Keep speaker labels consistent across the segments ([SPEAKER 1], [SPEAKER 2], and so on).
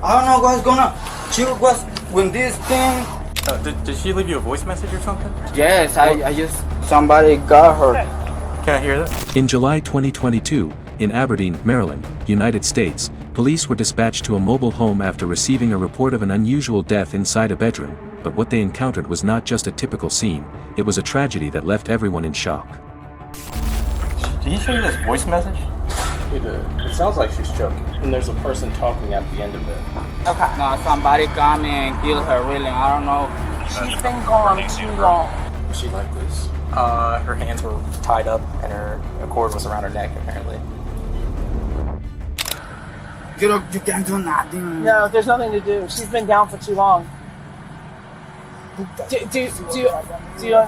[SPEAKER 1] I don't know what's going on. She was with this thing.
[SPEAKER 2] Did she leave you a voice message or something?
[SPEAKER 1] Yes, I just somebody got her.
[SPEAKER 2] Can I hear that?
[SPEAKER 3] In July 2022, in Aberdeen, Maryland, United States, police were dispatched to a mobile home after receiving a report of an unusual death inside a bedroom, but what they encountered was not just a typical scene, it was a tragedy that left everyone in shock.
[SPEAKER 2] Did he show you this voice message?
[SPEAKER 4] He did. It sounds like she's choking, and there's a person talking at the end of it.
[SPEAKER 1] Okay. No, somebody come and kill her, really. I don't know.
[SPEAKER 5] She's been gone too long.
[SPEAKER 4] Was she like this?
[SPEAKER 2] Her hands were tied up and a cord was around her neck apparently.
[SPEAKER 1] You can't do nothing.
[SPEAKER 5] No, there's nothing to do. She's been down for too long. Do you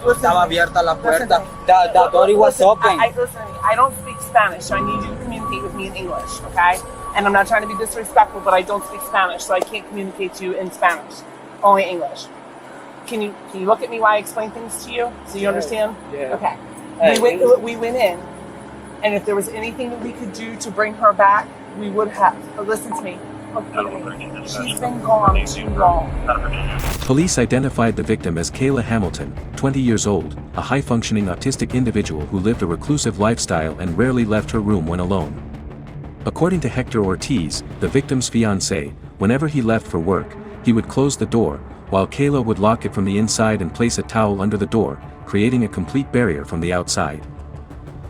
[SPEAKER 1] Estaba abierta la puerta. The door was open.
[SPEAKER 5] Listen, I don't speak Spanish, so I need you to communicate with me in English, okay? And I'm not trying to be disrespectful, but I don't speak Spanish, so I can't communicate to you in Spanish. Only English. Can you look at me while I explain things to you, so you understand?
[SPEAKER 1] Yeah.
[SPEAKER 5] Okay.
[SPEAKER 1] Hey,
[SPEAKER 5] We went in, and if there was anything that we could do to bring her back, we would have. But listen to me. Okay. She's been gone too long.
[SPEAKER 3] Police identified the victim as Kayla Hamilton, 20 years old, a high-functioning autistic individual who lived a reclusive lifestyle and rarely left her room when alone. According to Hector Ortiz, the victim's fiancé, whenever he left for work, he would close the door, while Kayla would lock it from the inside and place a towel under the door, creating a complete barrier from the outside.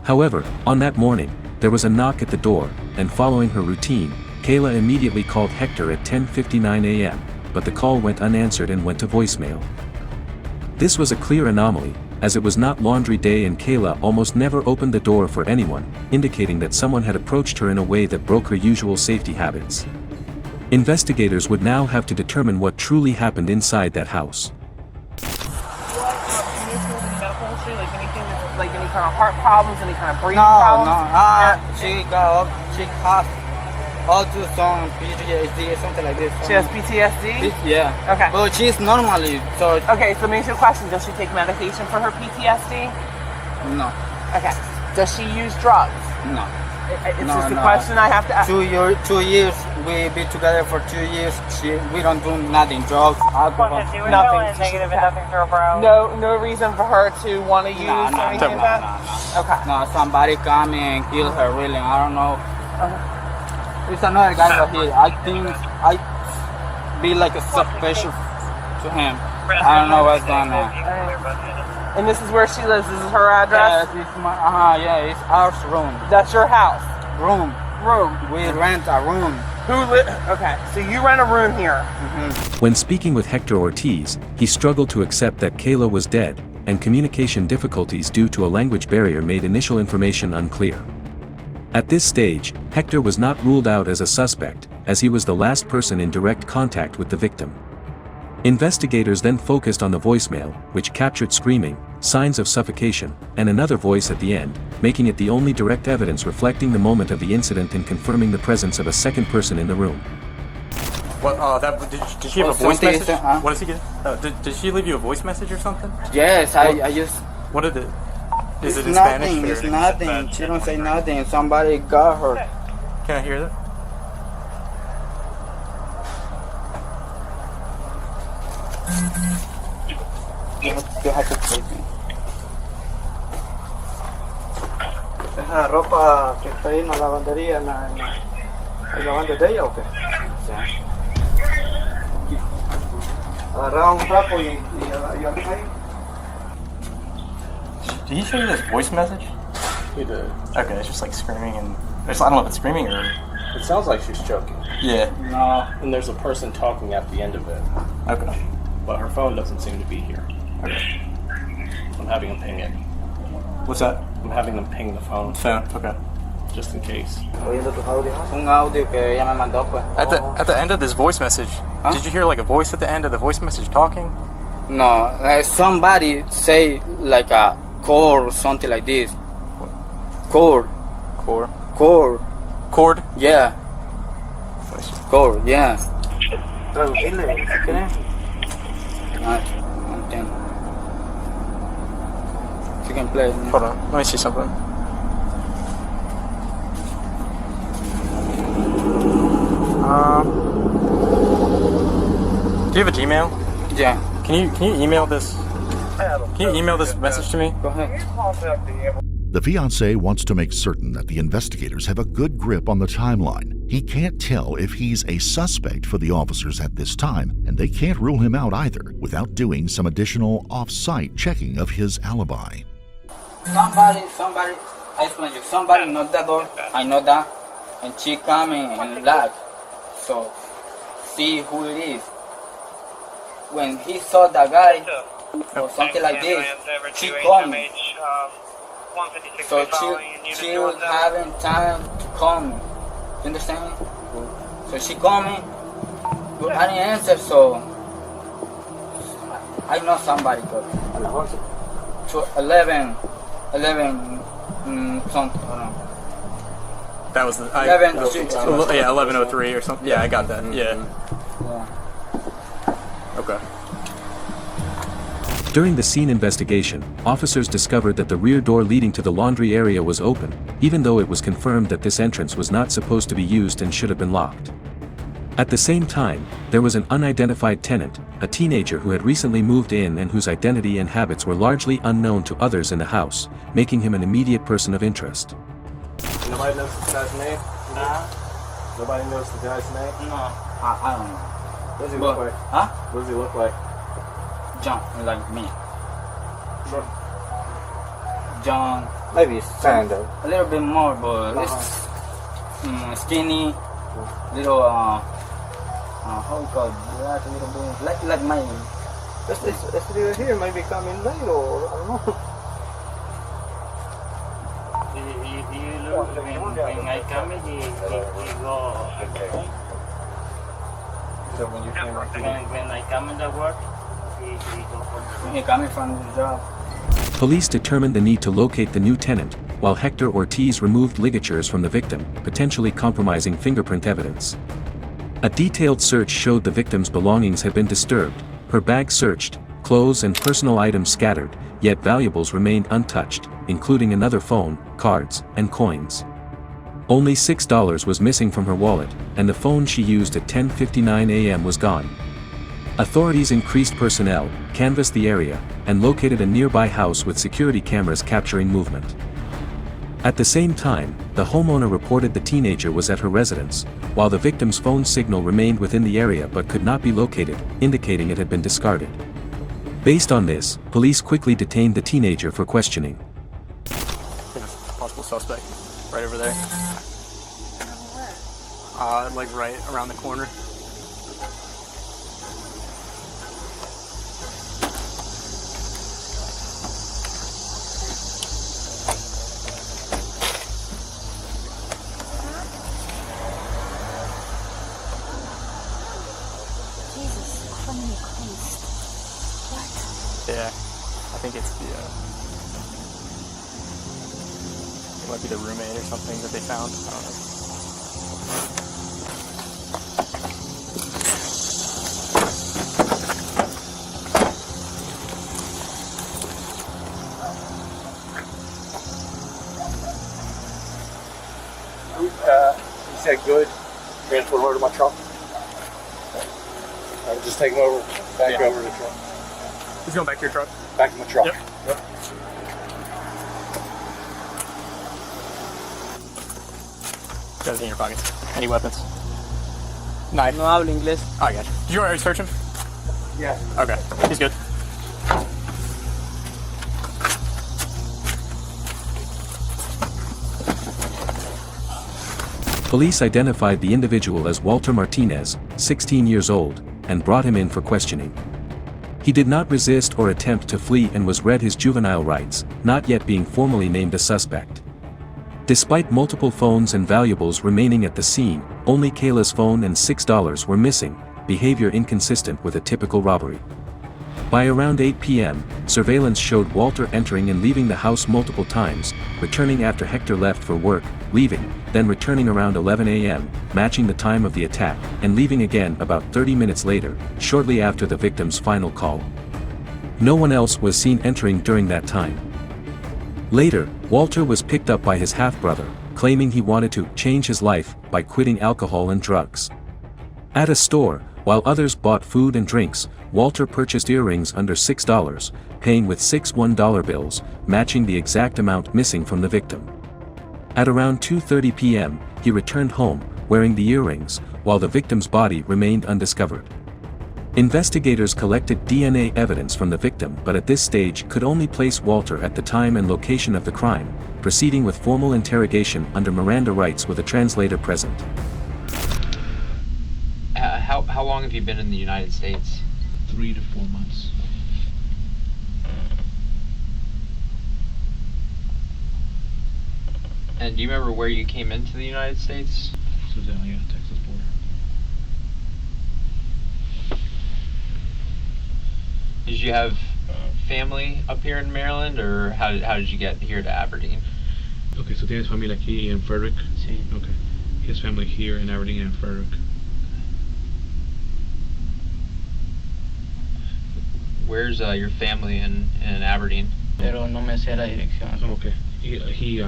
[SPEAKER 3] However, on that morning, there was a knock at the door, and following her routine, Kayla immediately called Hector at 10:59 a.m., but the call went unanswered and went to voicemail. This was a clear anomaly, as it was not laundry day and Kayla almost never opened the door for anyone, indicating that someone had approached her in a way that broke her usual safety habits. Investigators would now have to determine what truly happened inside that house.
[SPEAKER 5] Like any kind of heart problems, any kind of breathing
[SPEAKER 1] No,
[SPEAKER 5] problems?
[SPEAKER 1] she has autism, PTSD, something like this.
[SPEAKER 5] She has PTSD?
[SPEAKER 1] Yeah.
[SPEAKER 5] Okay.
[SPEAKER 1] But she's normally, so
[SPEAKER 5] Okay, so me ask you a question. Does she take medication for her PTSD?
[SPEAKER 1] no,
[SPEAKER 5] Okay. Does she use drugs?
[SPEAKER 1] no.
[SPEAKER 5] It's
[SPEAKER 1] No,
[SPEAKER 5] just a
[SPEAKER 1] no.
[SPEAKER 5] question I have to ask.
[SPEAKER 1] 2 years, we be together for 2 years. We don't do nothing, drugs, alcohol.
[SPEAKER 5] Nothing.
[SPEAKER 6] Negative and nothing to bro.
[SPEAKER 5] No reason for her to want to use or anything like that? Okay.
[SPEAKER 1] No, somebody come and kill her, really. I don't know. There's another guy right here. I think I be like a suspicious to him. I don't know what's going on.
[SPEAKER 5] And this is where she lives. This is her address?
[SPEAKER 1] Yeah, it's my, yeah, it's our room.
[SPEAKER 5] That's your house?
[SPEAKER 1] Room.
[SPEAKER 5] Room.
[SPEAKER 1] We rent a room.
[SPEAKER 5] Okay, so you rent a room here.
[SPEAKER 3] When speaking with Hector Ortiz, he struggled to accept that Kayla was dead, and communication difficulties due to a language barrier made initial information unclear. At this stage, Hector was not ruled out as a suspect, as he was the last person in direct contact with the victim. Investigators then focused on the voicemail, which captured screaming, signs of suffocation, and another voice at the end, making it the only direct evidence reflecting the moment of the incident and confirming the presence of a second person in the room.
[SPEAKER 2] What? Did she have a voice
[SPEAKER 1] something
[SPEAKER 2] message?
[SPEAKER 1] is,
[SPEAKER 2] What did he get? Did she leave you a voice message or something?
[SPEAKER 1] Yes, I just.
[SPEAKER 2] What did it? Is it in
[SPEAKER 1] nothing,
[SPEAKER 2] Spanish?
[SPEAKER 1] it's nothing. She don't say nothing. Somebody got her.
[SPEAKER 2] Can I hear that?
[SPEAKER 1] You have to take me. ¿Esa ropa que está ahí en la lavandería, en la lavanda de ella o qué? Sí. Agarraba un trapo y ahí.
[SPEAKER 2] Did he show you this voice message?
[SPEAKER 4] He did.
[SPEAKER 2] Okay, it's just like screaming and I don't know if it's screaming or.
[SPEAKER 4] It sounds like she's choking,
[SPEAKER 2] Yeah.
[SPEAKER 1] No.
[SPEAKER 4] and there's a person talking at the end of it,
[SPEAKER 2] Okay.
[SPEAKER 4] but her phone doesn't seem to be here.
[SPEAKER 2] Okay.
[SPEAKER 4] I'm having them ping it.
[SPEAKER 2] What's that?
[SPEAKER 4] I'm having them ping the phone,
[SPEAKER 2] Phone. Okay.
[SPEAKER 4] just in case.
[SPEAKER 1] Oyendo tus audios. Un audio que ella me mandó, pues.
[SPEAKER 2] At the end of this voice message,
[SPEAKER 1] Huh?
[SPEAKER 2] did you hear like a voice at the end of the voice message talking?
[SPEAKER 1] No, somebody say like a core or something like this. Core.
[SPEAKER 2] Cord?
[SPEAKER 1] Yeah.
[SPEAKER 2] What is it?
[SPEAKER 1] Core, yeah. Traducirle, si quieres. No entiendo. You can play.
[SPEAKER 2] Hold on, let me see something. Do you have a Gmail?
[SPEAKER 1] Yeah.
[SPEAKER 2] Can you email this? Can you email this message to me?
[SPEAKER 1] Go ahead.
[SPEAKER 7] The fiancé wants to make certain that the investigators have a good grip on the timeline. He can't tell if he's a suspect for the officers at this time, and they can't rule him out either without doing some additional off-site checking of his alibi.
[SPEAKER 1] Somebody, I explain you. Somebody knocked the door. I know that, and she come and lock. So, see who it is. When he saw the guy or something like this, she called me. So she was having time to call me. You understand? So she called me, but I didn't answer. So I know somebody. But to 11 something.
[SPEAKER 2] That was the 11:03 or something. Yeah, I got that. Yeah. Okay.
[SPEAKER 3] During the scene investigation, officers discovered that the rear door leading to the laundry area was open, even though it was confirmed that this entrance was not supposed to be used and should have been locked. At the same time, there was an unidentified tenant, a teenager who had recently moved in and whose identity and habits were largely unknown to others in the house, making him an immediate person of interest.
[SPEAKER 4] Nobody knows the guy's name?
[SPEAKER 1] Nah,
[SPEAKER 4] Nobody knows the guy's name?
[SPEAKER 1] no, I don't know.
[SPEAKER 4] What does he look like?
[SPEAKER 1] Huh?
[SPEAKER 4] What does he look like?
[SPEAKER 1] John, like me.
[SPEAKER 4] Sure.
[SPEAKER 1] John,
[SPEAKER 4] Maybe Sando.
[SPEAKER 1] a little bit more, but it's skinny, little how we call it, black, a little bit, like my.
[SPEAKER 4] This dude here maybe coming late or I don't know.
[SPEAKER 1] You look, when I come, he go.
[SPEAKER 4] So when you came up
[SPEAKER 1] When I come in the work, he go for. He coming from the job.
[SPEAKER 3] Police determined the need to locate the new tenant, while Hector Ortiz removed ligatures from the victim, potentially compromising fingerprint evidence. A detailed search showed the victim's belongings had been disturbed, her bag searched, clothes and personal items scattered, yet valuables remained untouched, including another phone, cards, and coins. Only $6 was missing from her wallet, and the phone she used at 10:59 a.m. was gone. Authorities increased personnel, canvassed the area, and located a nearby house with security cameras capturing movement. At the same time, the homeowner reported the teenager was at her residence, while the victim's phone signal remained within the area but could not be located, indicating it had been discarded. Based on this, police quickly detained the teenager for questioning.
[SPEAKER 2] Possible suspect. Right over there. Like right around the corner. Yeah, I think it's the, it might be the roommate or something that they found. I don't know.
[SPEAKER 4] He said good. Transfer him over to my truck. I would just take him over, back over to the truck.
[SPEAKER 2] He's going back to your truck?
[SPEAKER 4] Back to my truck.
[SPEAKER 2] Yep. Got it in your pockets. Any weapons? Knife?
[SPEAKER 1] No hablo inglés.
[SPEAKER 2] Oh, I got you. Did you already search him?
[SPEAKER 4] Yeah.
[SPEAKER 2] Okay, he's good.
[SPEAKER 3] Police identified the individual as Walter Martinez, 16 years old, and brought him in for questioning. He did not resist or attempt to flee and was read his juvenile rights, not yet being formally named a suspect. Despite multiple phones and valuables remaining at the scene, only Kayla's phone and $6 were missing, behavior inconsistent with a typical robbery. By around 8 p.m., surveillance showed Walter entering and leaving the house multiple times, returning after Hector left for work, leaving, then returning around 11 a.m., matching the time of the attack, and leaving again about 30 minutes later, shortly after the victim's final call. No one else was seen entering during that time. Later, Walter was picked up by his half-brother, claiming he wanted to change his life by quitting alcohol and drugs. At a store, while others bought food and drinks, Walter purchased earrings under $6, paying with 6 $1 bills, matching the exact amount missing from the victim. At around 2:30 p.m., he returned home, wearing the earrings, while the victim's body remained undiscovered. Investigators collected DNA evidence from the victim but at this stage could only place Walter at the time and location of the crime, proceeding with formal interrogation under Miranda rights with a translator present.
[SPEAKER 8] How long have you been in the United States?
[SPEAKER 9] 3 to 4 months.
[SPEAKER 8] And do you remember where you came into the United States?
[SPEAKER 9] So down, yeah, Texas border.
[SPEAKER 8] Did you have family up here in Maryland, or how did you get here to Aberdeen?
[SPEAKER 9] Okay, so tienes familia aquí en Frederick?
[SPEAKER 8] Sí.
[SPEAKER 9] Okay. He has family here in Aberdeen and Frederick.
[SPEAKER 8] Where's your family in Aberdeen?
[SPEAKER 10] Pero no me sé la dirección.
[SPEAKER 9] Oh, okay. He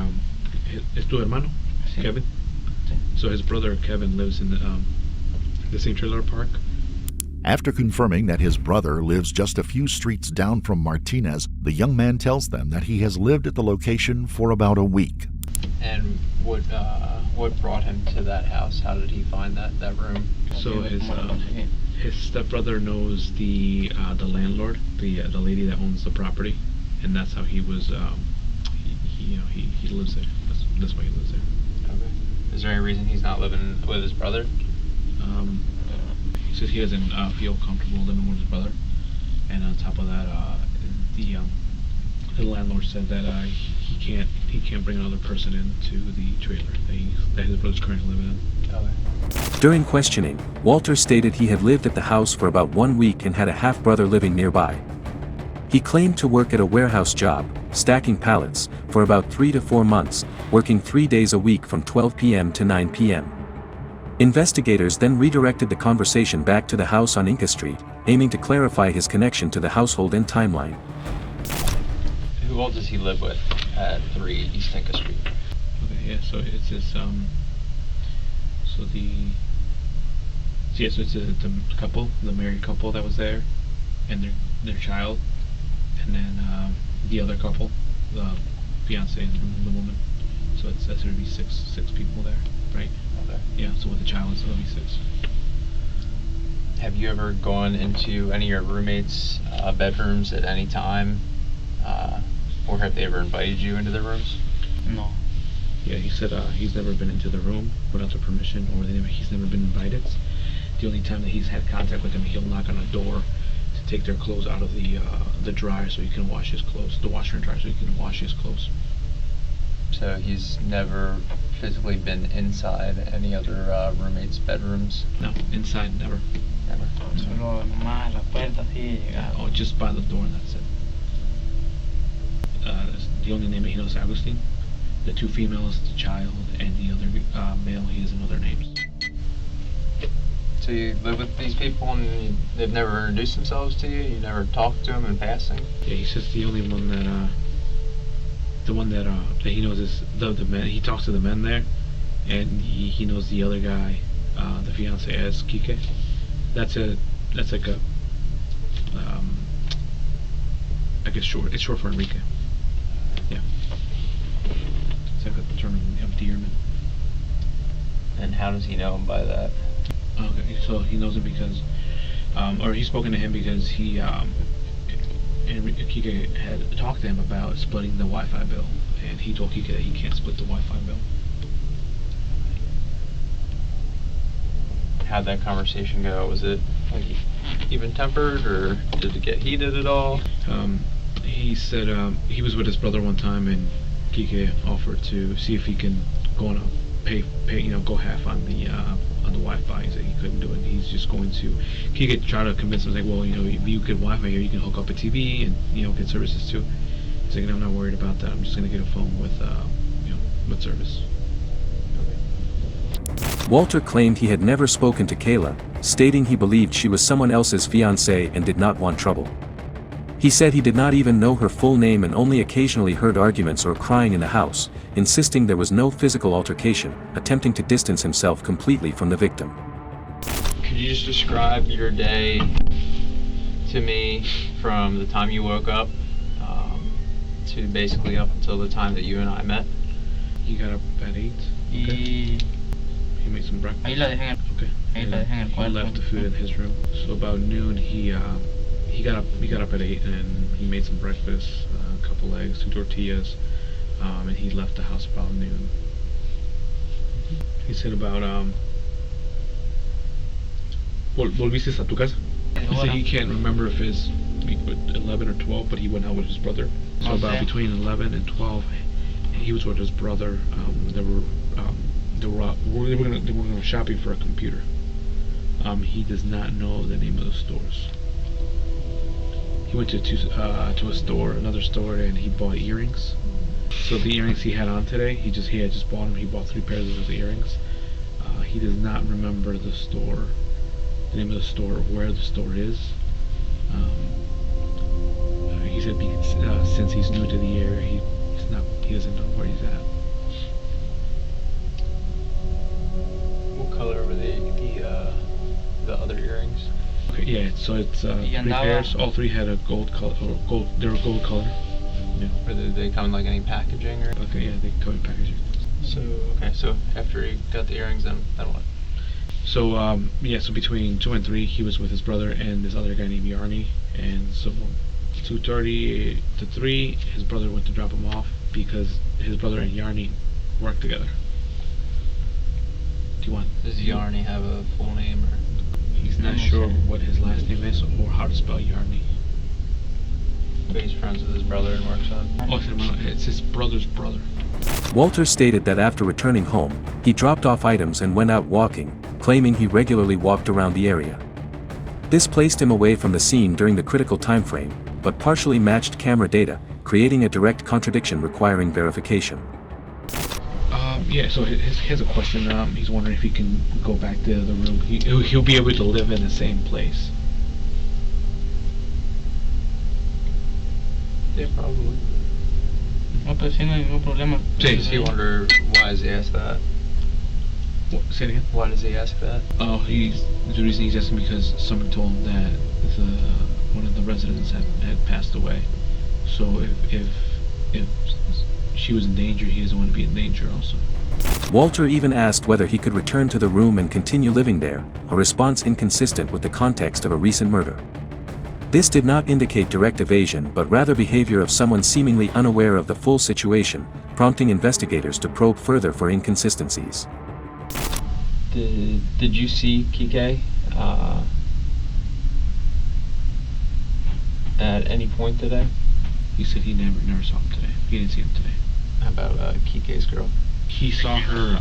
[SPEAKER 9] es tu hermano,
[SPEAKER 10] Sí.
[SPEAKER 9] Kevin?
[SPEAKER 10] Sí.
[SPEAKER 9] So his brother Kevin lives in the same trailer park.
[SPEAKER 7] After confirming that his brother lives just a few streets down from Martinez, the young man tells them that he has lived at the location for about a week.
[SPEAKER 8] And what brought him to that house? How did he find that room?
[SPEAKER 9] So
[SPEAKER 10] ¿Cómo lo conseguí?
[SPEAKER 9] his stepbrother knows the landlord, the lady that owns the property, and that's how he was. He lives there. That's why he lives there.
[SPEAKER 8] Okay. Is there any reason he's not living with his brother?
[SPEAKER 9] He says he doesn't feel comfortable living with his brother, and on top of that, the landlord said that he can't bring another person into the trailer that his brother's currently living in.
[SPEAKER 8] Okay.
[SPEAKER 3] During questioning, Walter stated he had lived at the house for about 1 week and had a half-brother living nearby. He claimed to work at a warehouse job, stacking pallets, for about 3 to 4 months, working 3 days a week from 12 p.m. to 9 p.m. Investigators then redirected the conversation back to the house on Inca Street, aiming to clarify his connection to the household and timeline.
[SPEAKER 8] Who else does he live with at 3 East Inca Street?
[SPEAKER 9] Okay, yeah. So it's this. So it's the couple, the married couple that was there, and their child, and then the other couple, the fiance and the woman. So that's gonna be six people there, right?
[SPEAKER 8] Okay.
[SPEAKER 9] Yeah. So with the child, it's gonna be 6.
[SPEAKER 8] Have you ever gone into any of your roommates' bedrooms at any time, or have they ever invited you into their rooms?
[SPEAKER 10] No.
[SPEAKER 9] Yeah, he said he's never been into the room without their permission, or he's never been invited. The only time that he's had contact with them, he'll knock on a door to take their clothes out of the dryer so he can wash his clothes, the washer and dryer, so he can wash his clothes.
[SPEAKER 8] So he's never physically been inside any other roommates' bedrooms?
[SPEAKER 9] No, inside never.
[SPEAKER 8] Never.
[SPEAKER 10] Solo nomás la puerta así llegar.
[SPEAKER 9] Oh, just by the door, and that's it. The only name he knows is Agustin. The 2 females, the child, and the other male, he doesn't know their names.
[SPEAKER 8] So you live with these people and they've never introduced themselves to you? You never talked to them in passing?
[SPEAKER 9] Yeah, he says the only one that that he knows is the men. He talks to the men there, and he knows the other guy, the fiance, as Kike. That's like a I guess short. It's short for Enrique. Yeah. It's like a term of endearment.
[SPEAKER 8] And how does he know him by that?
[SPEAKER 9] Okay, so he knows him because, or he's spoken to him because he, and Kike had talked to him about splitting the Wi-Fi bill, and he told Kike that he can't split the Wi-Fi bill.
[SPEAKER 8] How'd that conversation go? Was it like even-tempered, or did it get heated at all?
[SPEAKER 9] He said he was with his brother one time, and Kike offered to see if he can go on a pay, go half on the Wi-Fi. He said he couldn't do it. He's just going to. Kike tried to convince him, like, well, if you get Wi-Fi here, you can hook up a TV and get services too. He's like, I'm not worried about that. I'm just gonna get a phone with with service.
[SPEAKER 3] Walter claimed he had never spoken to Kayla, stating he believed she was someone else's fiancée and did not want trouble. He said he did not even know her full name and only occasionally heard arguments or crying in the house, insisting there was no physical altercation, attempting to distance himself completely from the victim.
[SPEAKER 8] Could you just describe your day to me from the time you woke up to basically up until the time that you and I met?
[SPEAKER 9] He got up at 8.
[SPEAKER 10] Y
[SPEAKER 9] He made some breakfast.
[SPEAKER 10] ahí la dejé en el,
[SPEAKER 9] Okay.
[SPEAKER 10] ahí la dejé en el
[SPEAKER 9] He
[SPEAKER 10] cuarto.
[SPEAKER 9] left the food in his room. So about noon, he got up at 8 and he made some breakfast, a couple eggs, 2 tortillas, and he left the house about noon. He said about ¿Volviste a tu casa? He said he can't remember if it's 11 or 12, but he went out with his brother. So about between 11 and 12, he was with his brother. They were going shopping for a computer. He does not know the name of the stores. He went to a store, another store, and he bought earrings. So the earrings he had on today, he had just bought them. He bought 3 pairs of those earrings. He does not remember the store, the name of the store, or where the store is. He said since he's new to the area, he doesn't know where he's at.
[SPEAKER 8] What color were the other earrings?
[SPEAKER 9] Okay, yeah, so it's 3 pairs. All 3 had a gold color, or gold. They were gold color. Yeah.
[SPEAKER 8] Or did they come in like any packaging? Or?
[SPEAKER 9] Okay, yeah, they come in packaging.
[SPEAKER 8] So after he got the earrings, then what?
[SPEAKER 9] So so between 2 and 3, he was with his brother and this other guy named Yarny, and so 2:30 to 3, his brother went to drop him off because his brother and Yarny work together. Do you want?
[SPEAKER 8] Does Yarny have a full name, or?
[SPEAKER 9] He's not sure what his last name is or how to spell Yarny.
[SPEAKER 8] But he's friends with his brother and works on.
[SPEAKER 9] Oh, it's his brother's brother.
[SPEAKER 3] Walter stated that after returning home, he dropped off items and went out walking, claiming he regularly walked around the area. This placed him away from the scene during the critical time frame, but partially matched camera data, creating a direct contradiction requiring verification.
[SPEAKER 9] Yeah, so he has a question. He's wondering if he can go back to the room. He'll be able to live in the same place.
[SPEAKER 8] Yeah, probably.
[SPEAKER 10] No, pero sí, no hay ningún problema.
[SPEAKER 8] Does he wonder why does he ask that?
[SPEAKER 9] What, say it again?
[SPEAKER 8] Why does he ask that?
[SPEAKER 9] Oh, the reason he's asking because someone told him that one of the residents had passed away. So if she was in danger, he doesn't want to be in danger also.
[SPEAKER 3] Walter even asked whether he could return to the room and continue living there, a response inconsistent with the context of a recent murder. This did not indicate direct evasion but rather behavior of someone seemingly unaware of the full situation, prompting investigators to probe further for inconsistencies.
[SPEAKER 8] Did you see Kike at any point today?
[SPEAKER 9] He said he never saw him today. He didn't see him today.
[SPEAKER 8] How about Kike's girl?
[SPEAKER 9] He saw her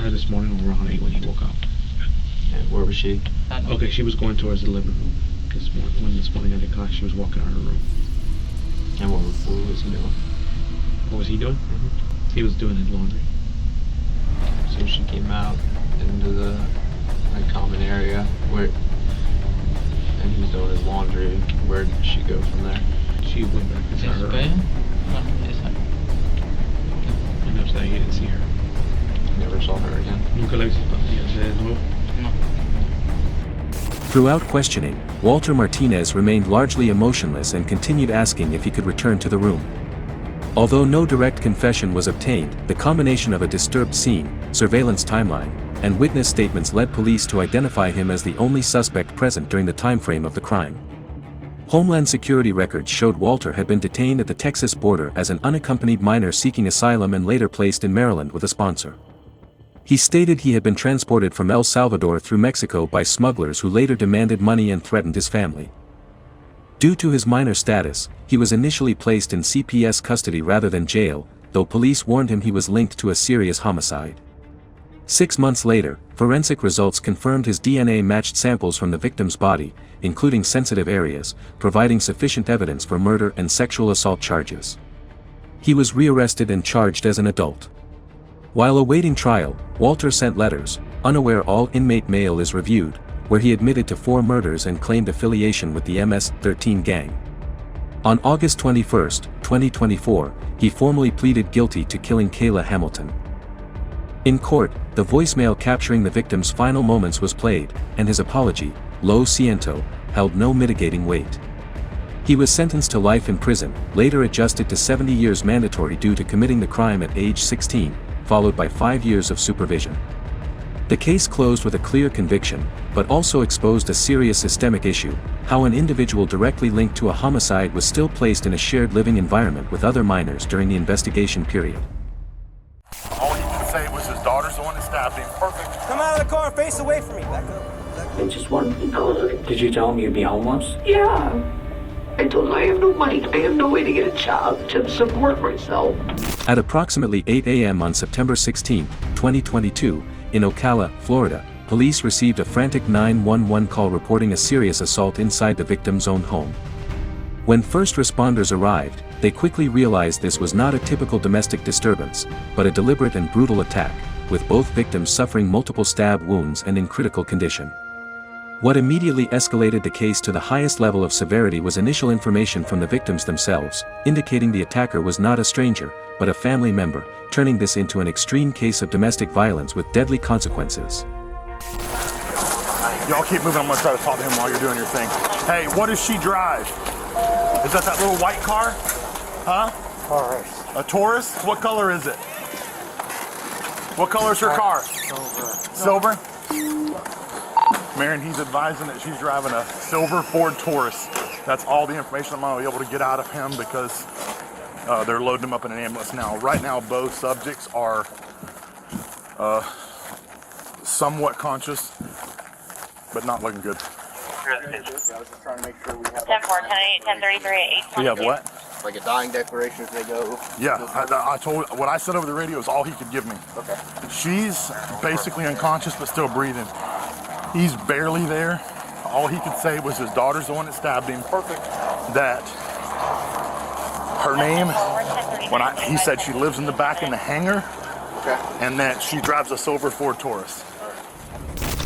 [SPEAKER 9] this morning around 8 when he woke up.
[SPEAKER 8] And where was she?
[SPEAKER 9] Okay, she was going towards the living room this morning at 8 o'clock. She was walking out of her room.
[SPEAKER 8] And what was he doing?
[SPEAKER 9] What was he doing? He was doing his laundry.
[SPEAKER 8] So she came out into the common area and he was doing his laundry. Where did she go from there?
[SPEAKER 9] She went back inside her room. And after that, he didn't see her.
[SPEAKER 8] Never saw her again.
[SPEAKER 9] Nunca la visitó.
[SPEAKER 10] No.
[SPEAKER 3] Throughout questioning, Walter Martinez remained largely emotionless and continued asking if he could return to the room. Although no direct confession was obtained, the combination of a disturbed scene, surveillance timeline, and witness statements led police to identify him as the only suspect present during the time frame of the crime. Homeland Security records showed Walter had been detained at the Texas border as an unaccompanied minor seeking asylum and later placed in Maryland with a sponsor. He stated he had been transported from El Salvador through Mexico by smugglers who later demanded money and threatened his family. Due to his minor status, he was initially placed in CPS custody rather than jail, though police warned him he was linked to a serious homicide. 6 months later, forensic results confirmed his DNA matched samples from the victim's body, including sensitive areas, providing sufficient evidence for murder and sexual assault charges. He was rearrested and charged as an adult. While awaiting trial, Walter sent letters, unaware all inmate mail is reviewed, where he admitted to 4 murders and claimed affiliation with the MS-13 gang. On August 21, 2024, he formally pleaded guilty to killing Kayla Hamilton. In court, the voicemail capturing the victim's final moments was played, and his apology, lo siento, held no mitigating weight. He was sentenced to life in prison, later adjusted to 70 years mandatory due to committing the crime at age 16, followed by 5 years of supervision. The case closed with a clear conviction, but also exposed a serious systemic issue: how an individual directly linked to a homicide was still placed in a shared living environment with other minors during the investigation period.
[SPEAKER 11] All he could say was his daughter's the one that stabbed him. Perfect.
[SPEAKER 12] Come out of the car and face away from me. Back up.
[SPEAKER 13] I just wanted to know.
[SPEAKER 14] Did you tell him you'd be homeless?
[SPEAKER 13] Yeah. I told him I have no money. I have no way to get a job to support myself.
[SPEAKER 3] At approximately 8 a.m. on September 16, 2022, in Ocala, Florida, police received a frantic 911 call reporting a serious assault inside the victim's own home. When first responders arrived, they quickly realized this was not a typical domestic disturbance, but a deliberate and brutal attack, with both victims suffering multiple stab wounds and in critical condition. What immediately escalated the case to the highest level of severity was initial information from the victims themselves, indicating the attacker was not a stranger, but a family member, turning this into an extreme case of domestic violence with deadly consequences.
[SPEAKER 11] Y'all keep moving. I'm going to try to talk to him while you're doing your thing. Hey, what does she drive? Is that little white car? Huh?
[SPEAKER 12] Taurus.
[SPEAKER 11] A Taurus? What color is it? What color is her car? Silver. Marion, he's advising that she's driving a silver Ford Taurus. That's all the information I'm going to be able to get out of him because they're loading him up in an ambulance now. Right now, both subjects are somewhat conscious, but not looking good.
[SPEAKER 15] I was just trying to make sure we have
[SPEAKER 6] 10-4, 10-8, 10-33, 8-22.
[SPEAKER 11] We have what?
[SPEAKER 15] like a dying declaration as they go.
[SPEAKER 11] Yeah, I told, what I said over the radio is all he could give me.
[SPEAKER 15] Okay.
[SPEAKER 11] She's basically unconscious but still breathing. He's barely there. All he could say was his daughter's the one that stabbed him.
[SPEAKER 15] Perfect.
[SPEAKER 11] That her name, he said she lives in the back in the hangar,
[SPEAKER 15] okay,
[SPEAKER 11] and that she drives a silver Ford Taurus.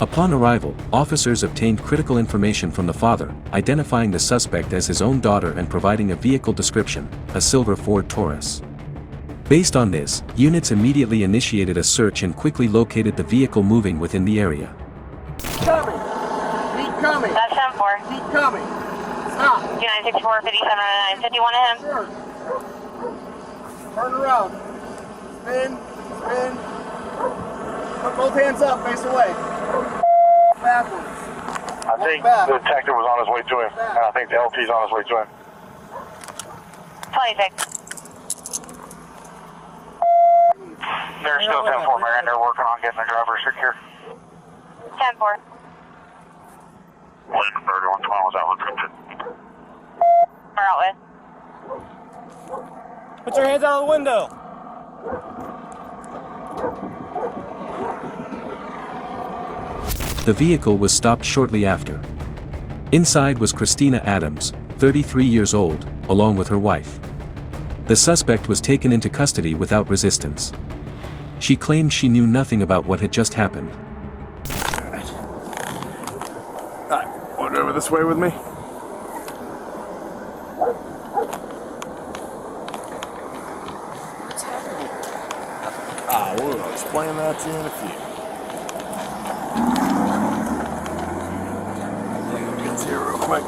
[SPEAKER 3] Upon arrival, officers obtained critical information from the father, identifying the suspect as his own daughter and providing a vehicle description, a silver Ford Taurus. Based on this, units immediately initiated a search and quickly located the vehicle moving within the area.
[SPEAKER 12] Coming. Keep coming.
[SPEAKER 6] That's 10-4.
[SPEAKER 12] Keep coming. Stop.
[SPEAKER 6] 2964, 5709, 51 to him.
[SPEAKER 12] Sure. Turn around. Spin. Spin. Put both hands up. Face away. Backwards.
[SPEAKER 11] I think the detective was on his way to him, and I think the LP's on his way to him.
[SPEAKER 6] 26.
[SPEAKER 11] They're still 10-4, Marion. They're working on getting the driver secure.
[SPEAKER 6] 10-4.
[SPEAKER 11] William 3112 was out with him.
[SPEAKER 6] We're out with.
[SPEAKER 12] Put your hands out of the window.
[SPEAKER 3] The vehicle was stopped shortly after. Inside was Christina Adams, 33 years old, along with her wife. The suspect was taken into custody without resistance. She claimed she knew nothing about what had just happened.
[SPEAKER 11] Want over this way with me?
[SPEAKER 12] What's happening?
[SPEAKER 11] We'll explain that to you in a few. Get here real quick.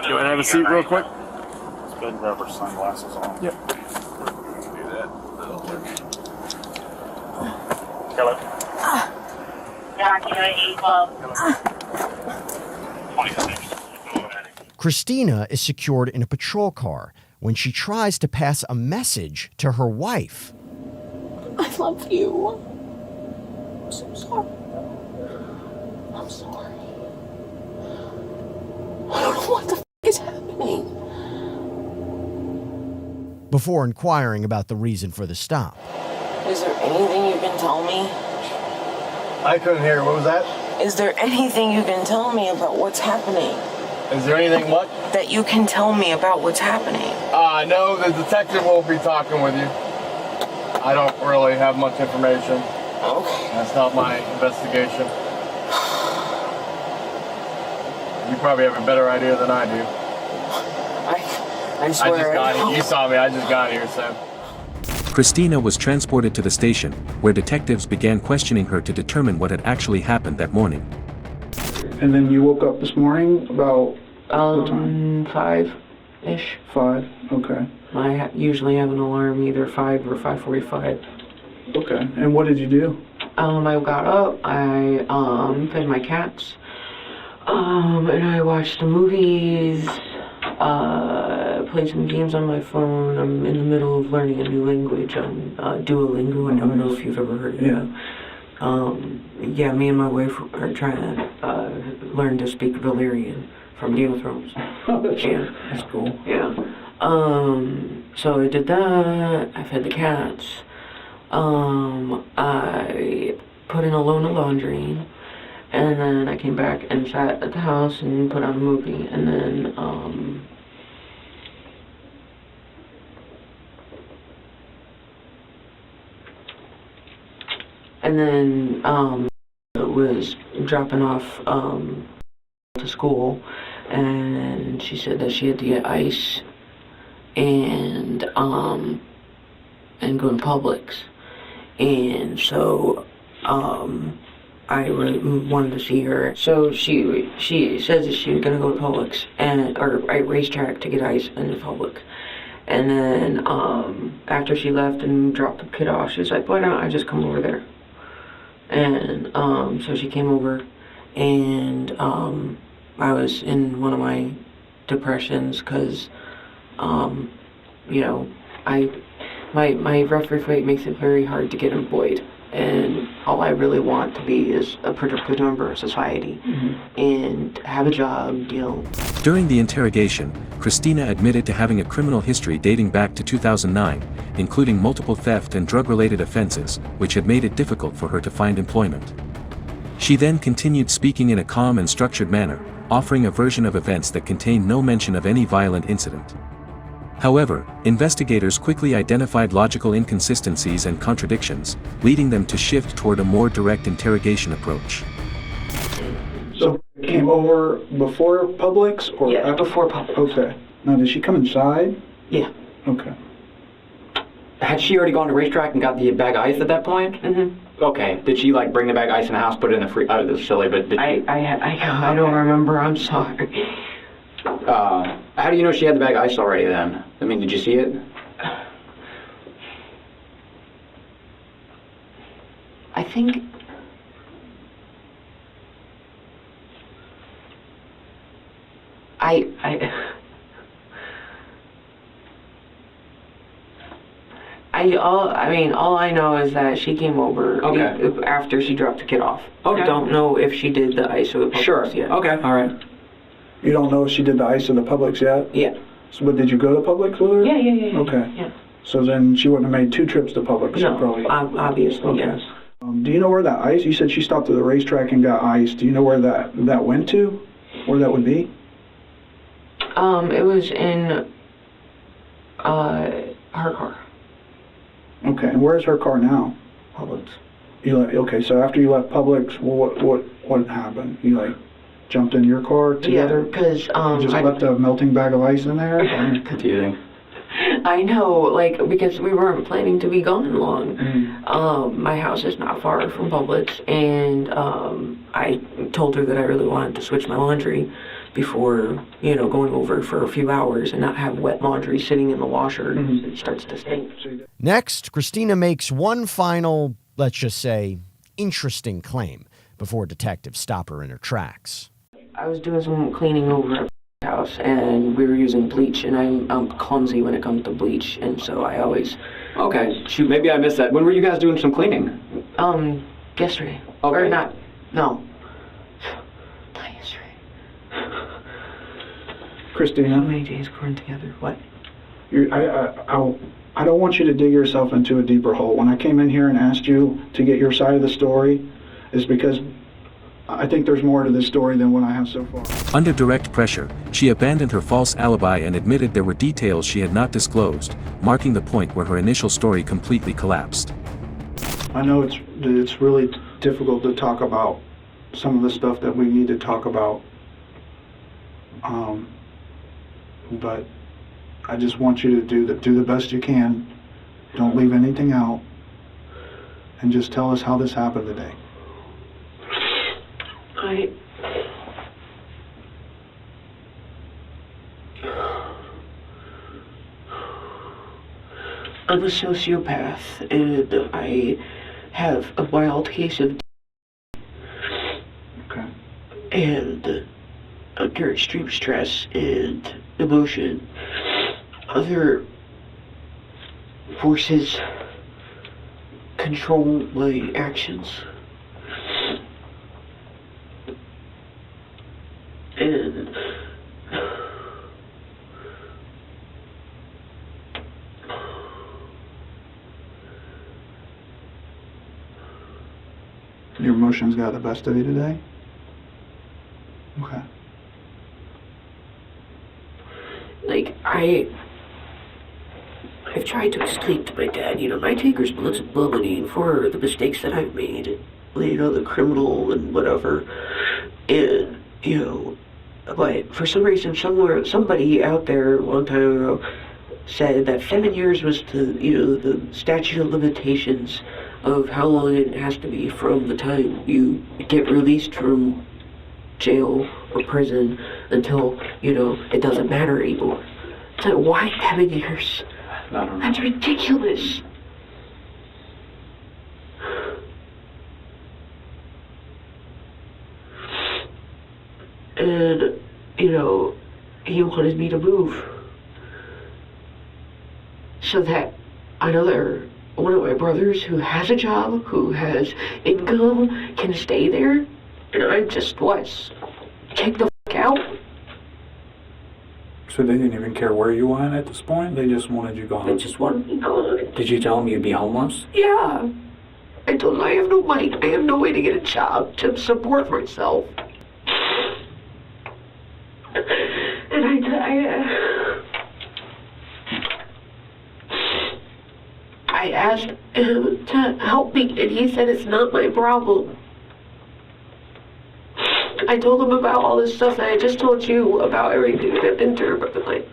[SPEAKER 11] Do I have a seat real quick?
[SPEAKER 15] Let's go ahead and grab our sunglasses on.
[SPEAKER 11] Yep.
[SPEAKER 15] Do that. Hello.
[SPEAKER 16] Christina is secured in a patrol car when she tries to pass a message to her wife.
[SPEAKER 17] I love you. I'm so sorry. I'm sorry. I don't know what the is happening.
[SPEAKER 16] Before inquiring about the reason for the stop.
[SPEAKER 17] Is there anything you can tell me?
[SPEAKER 18] I couldn't hear. What was that?
[SPEAKER 17] Is there anything you can tell me about what's happening?
[SPEAKER 18] Is there anything what?
[SPEAKER 17] That you can tell me about what's happening.
[SPEAKER 18] No, the detective will be talking with you. I don't really have much information.
[SPEAKER 17] Okay.
[SPEAKER 18] That's not my investigation. You probably have a better idea than I do.
[SPEAKER 17] I swear.
[SPEAKER 18] You saw me. I just got here, so.
[SPEAKER 3] Christina was transported to the station, where detectives began questioning her to determine what had actually happened that morning.
[SPEAKER 14] And then you woke up this morning about what time?
[SPEAKER 17] 5-ish.
[SPEAKER 14] 5, okay.
[SPEAKER 17] I usually have an alarm either 5 or 5:45.
[SPEAKER 14] Okay, and what did you do?
[SPEAKER 17] I got up, I fed my cats, and I watched the movies, played some games on my phone. I'm in the middle of learning a new language on Duolingo. I don't know if you've ever heard of it. Yeah, me and my wife are trying to learn to speak Valyrian from Game of Thrones.
[SPEAKER 14] That's cool.
[SPEAKER 17] Yeah. So I did that. I fed the cats. I put in a load of laundry, and then I came back and sat at the house and put on a movie, and then was dropping off to school, and she said that she had to get ice and go to Publix. And so I really wanted to see her. So she says that she was gonna go to Publix or racetrack to get ice in the Publix. And then after she left and dropped the kid off, she was like, "Why don't I just come over there?" And so she came over, and I was in one of my depressions because my rough rate makes it very hard to get employed, and all I really want to be is a productive member of society and have a job,
[SPEAKER 3] During the interrogation, Christina admitted to having a criminal history dating back to 2009, including multiple theft and drug-related offenses, which had made it difficult for her to find employment. She then continued speaking in a calm and structured manner, offering a version of events that contained no mention of any violent incident. However, investigators quickly identified logical inconsistencies and contradictions, leading them to shift toward a more direct interrogation approach.
[SPEAKER 14] So you came over before Publix or after?
[SPEAKER 17] Before Publix.
[SPEAKER 14] Okay. Now, did she come inside?
[SPEAKER 17] Yeah.
[SPEAKER 14] Okay.
[SPEAKER 2] Had she already gone to racetrack and got the bag of ice at that point? Okay. Did she bring the bag of ice in the house, put it in the this is silly, but did
[SPEAKER 17] I don't remember. I'm sorry.
[SPEAKER 2] How do you know she had the bag of ice already then? I mean, did you see it?
[SPEAKER 17] I think all I know is that she came over after she dropped the kid off.
[SPEAKER 2] Okay.
[SPEAKER 17] I don't know if she did the ice or the Publix yet.
[SPEAKER 2] Okay, all right.
[SPEAKER 14] You don't know if she did the ice in the Publix yet?
[SPEAKER 17] Yeah.
[SPEAKER 14] So, but did you go to Publix with her?
[SPEAKER 17] Yeah.
[SPEAKER 14] Okay.
[SPEAKER 17] Yeah.
[SPEAKER 14] So then she wouldn't have made 2 trips to Publix.
[SPEAKER 17] No,
[SPEAKER 14] probably.
[SPEAKER 17] obviously, yes.
[SPEAKER 14] Do you know where that ice? You said she stopped at the racetrack and got ice. Do you know where that went to? Where that would be?
[SPEAKER 17] It was in her car.
[SPEAKER 14] Okay. And where's her car now?
[SPEAKER 17] Publix.
[SPEAKER 14] Okay. So after you left Publix, what happened? You jumped in your car together?
[SPEAKER 17] Yeah, because
[SPEAKER 14] you just left a melting bag of ice in there?
[SPEAKER 2] Confusing.
[SPEAKER 17] I know, because we weren't planning to be gone long. My house is not far from Publix, and I told her that I really wanted to switch my laundry before, going over for a few hours and not have wet laundry sitting in the washer. It starts to stink.
[SPEAKER 16] Next, Christina makes one final, let's just say, interesting claim before detectives stop her in her tracks.
[SPEAKER 17] I was doing some cleaning over at the house, and we were using bleach, and I'm clumsy when it comes to bleach, and so I always...
[SPEAKER 2] Okay, shoot, maybe I missed that. When were you guys doing some cleaning?
[SPEAKER 17] Yesterday.
[SPEAKER 2] Okay.
[SPEAKER 17] Or not yesterday.
[SPEAKER 14] Christina?
[SPEAKER 17] How many days going together? What?
[SPEAKER 14] I don't want you to dig yourself into a deeper hole. When I came in here and asked you to get your side of the story, is because I think there's more to this story than what I have so far.
[SPEAKER 3] Under direct pressure, she abandoned her false alibi and admitted there were details she had not disclosed, marking the point where her initial story completely collapsed.
[SPEAKER 14] I know it's really difficult to talk about some of the stuff that we need to talk about, but I just want you to do the best you can Don't leave anything out. And just tell us how this happened today.
[SPEAKER 17] I'm a sociopath, and I have a mild case of and under extreme stress and emotion, other forces control my actions. And
[SPEAKER 14] your emotions got the best of you today? Okay.
[SPEAKER 17] Like, I've tried to explain to my dad, I take responsibility for the mistakes that I've made, the criminal and whatever, and, but for some reason, somebody out there a long time ago said that 7 years was the statute of limitations of how long it has to be from the time you get released from jail or prison until, it doesn't matter anymore. It's like, why 7 years? That's ridiculous. And, he wanted me to move so that one of my brothers who has a job, who has income, can stay there. And I just check the out.
[SPEAKER 19] So they didn't even care where you went at this point? They just wanted you gone?
[SPEAKER 17] They just wanted me gone.
[SPEAKER 19] Did you tell them you'd be homeless?
[SPEAKER 17] Yeah. I told them I have no money. I have no way to get a job to support myself. And I asked him to help me, and he said it's not my problem. I told him about all this stuff that I just told you about everything that I've been through, but like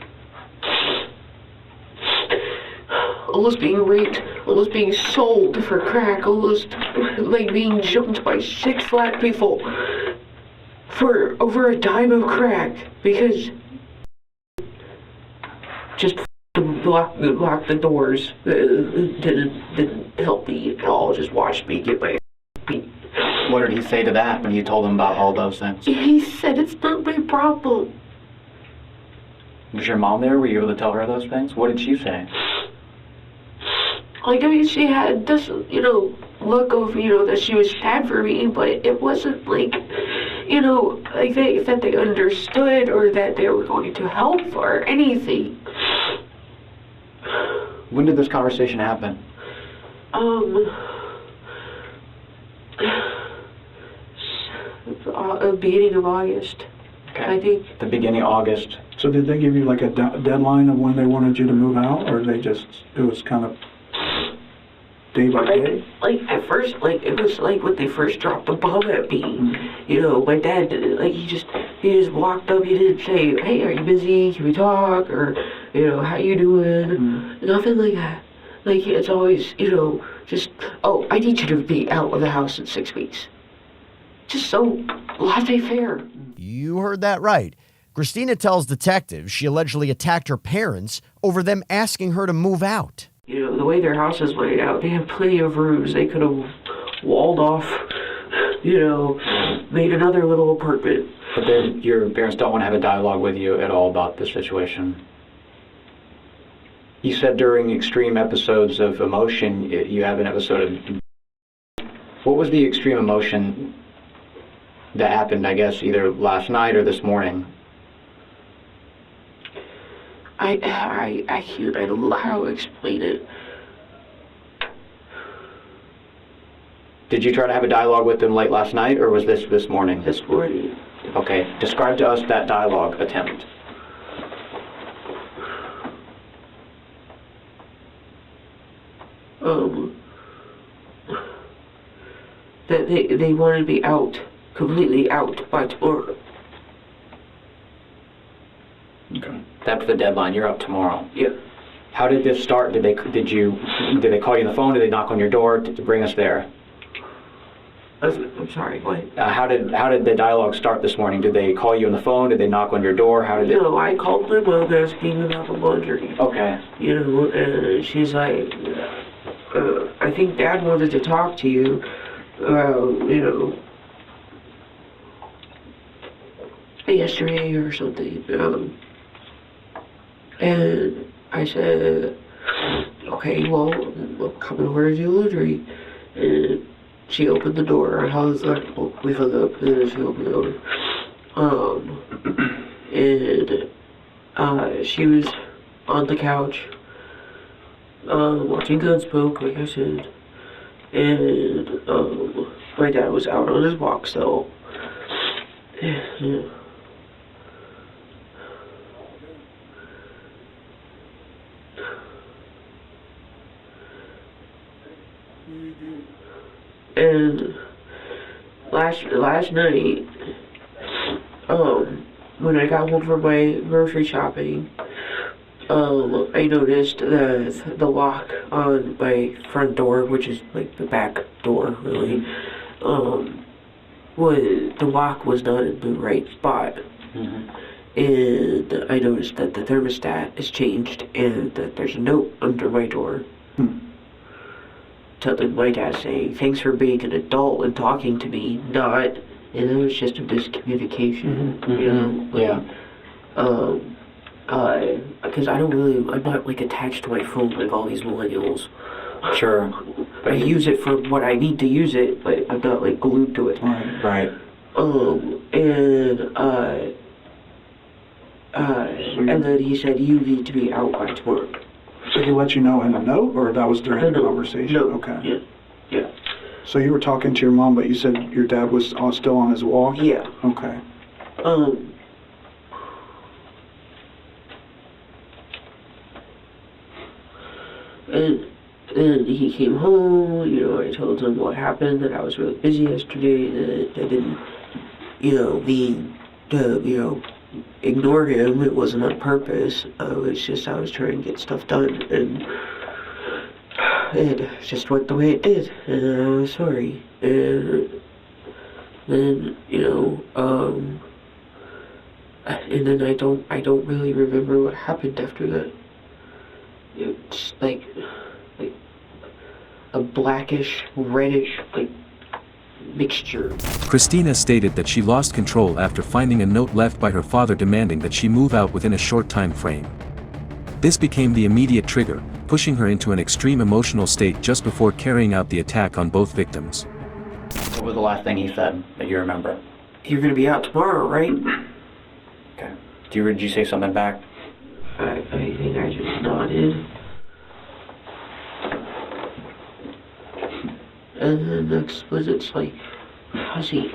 [SPEAKER 17] almost being raped, almost being sold for crack, almost like being jumped by 6 black people for over a dime of crack because just block the doors didn't help me at all. Just watched me get my beat.
[SPEAKER 2] What did he say to that when you told him about all those things?
[SPEAKER 17] He said it's not my problem.
[SPEAKER 2] Was your mom there? Were you able to tell her those things? What did she say?
[SPEAKER 17] She had this, look of, that she was sad for me, but it wasn't like, that they understood or that they were going to help or anything.
[SPEAKER 2] When did this conversation happen?
[SPEAKER 17] Beginning of August.
[SPEAKER 2] Okay.
[SPEAKER 17] I think.
[SPEAKER 2] The beginning of August.
[SPEAKER 14] So did they give you like a deadline of when they wanted you to move out, or it was kind of day by day?
[SPEAKER 17] Like at first, it was like when they first dropped the bomb at me. My dad did it. He just walked up. He didn't say, "Hey, are you busy? Can we talk?" Or how you doing? Nothing like that. It's always just, "Oh, I need you to be out of the house in 6 weeks." Just so laissez-faire.
[SPEAKER 16] You heard that right. Christina tells detectives she allegedly attacked her parents over them asking her to move out.
[SPEAKER 17] The way their house is laid out, they have plenty of rooms. They could have walled off, made another little apartment.
[SPEAKER 2] But your parents don't want to have a dialogue with you at all about this situation. You said during extreme episodes of emotion, you have an episode of... What was the extreme emotion that happened, I guess, either last night or this morning?
[SPEAKER 17] I don't know how to explain it.
[SPEAKER 2] Did you try to have a dialogue with them late last night, or was this morning?
[SPEAKER 17] This morning.
[SPEAKER 2] Okay. Describe to us that dialogue attempt.
[SPEAKER 17] That they wanted to be out, completely out by tomorrow.
[SPEAKER 2] Okay. That's the deadline. You're up tomorrow.
[SPEAKER 17] Yeah.
[SPEAKER 2] How did this start? Did they call you on the phone? Did they knock on your door to bring us there?
[SPEAKER 17] I'm sorry, what?
[SPEAKER 2] How did the dialogue start this morning? Did they call you on the phone? Did they knock on your door? How did it?
[SPEAKER 17] No, I called my mom asking about the laundry.
[SPEAKER 2] Okay.
[SPEAKER 17] You know, and she's like, I think Dad wanted to talk to you. You know, yesterday or something. And I said, okay, well, I'm coming over to do laundry. And she opened the door. I was like, well, we hung up, and then she opened the door. And she was on the couch, watching Gunsmoke, like I said. And my dad was out on his walk, so yeah. And last night, when I got home from my grocery shopping, I noticed that the lock on my front door, which is like the back door, really, the lock was not in the right spot.
[SPEAKER 2] Mm-hmm.
[SPEAKER 17] And I noticed that the thermostat is changed and that there's a note under my door. Telling my dad saying, thanks for being an adult and talking to me, not, and it was just a miscommunication, you know? Like, because I'm not like attached to my phone like all these millennials.
[SPEAKER 2] Sure.
[SPEAKER 17] I use it for what I need to use it, but I'm not like glued to it.
[SPEAKER 2] Right.
[SPEAKER 17] And then he said, you need to be out by tomorrow.
[SPEAKER 14] Did he let you know in a note, or that was during the conversation?
[SPEAKER 17] No.
[SPEAKER 14] Okay.
[SPEAKER 17] Yeah.
[SPEAKER 14] So you were talking to your mom, but you said your dad was still on his walk?
[SPEAKER 17] Yeah.
[SPEAKER 14] Okay.
[SPEAKER 17] And he came home, you know, I told him what happened, that I was really busy yesterday, that I didn't, you know, mean to, you know, ignore him. It wasn't on purpose. It's just I was trying to get stuff done, and it just went the way it did, and I was sorry. And then, you know, and then I don't really remember what happened after that. It's like a blackish, reddish, like, mixture.
[SPEAKER 3] Christina stated that she lost control after finding a note left by her father demanding that she move out within a short time frame. This became the immediate trigger, pushing her into an extreme emotional state just before carrying out the attack on both victims.
[SPEAKER 2] What was the last thing he said that you remember?
[SPEAKER 17] You're gonna be out tomorrow, right?
[SPEAKER 2] Okay. Did you say something back?
[SPEAKER 17] I think I just nodded. And then next was it's like fuzzy.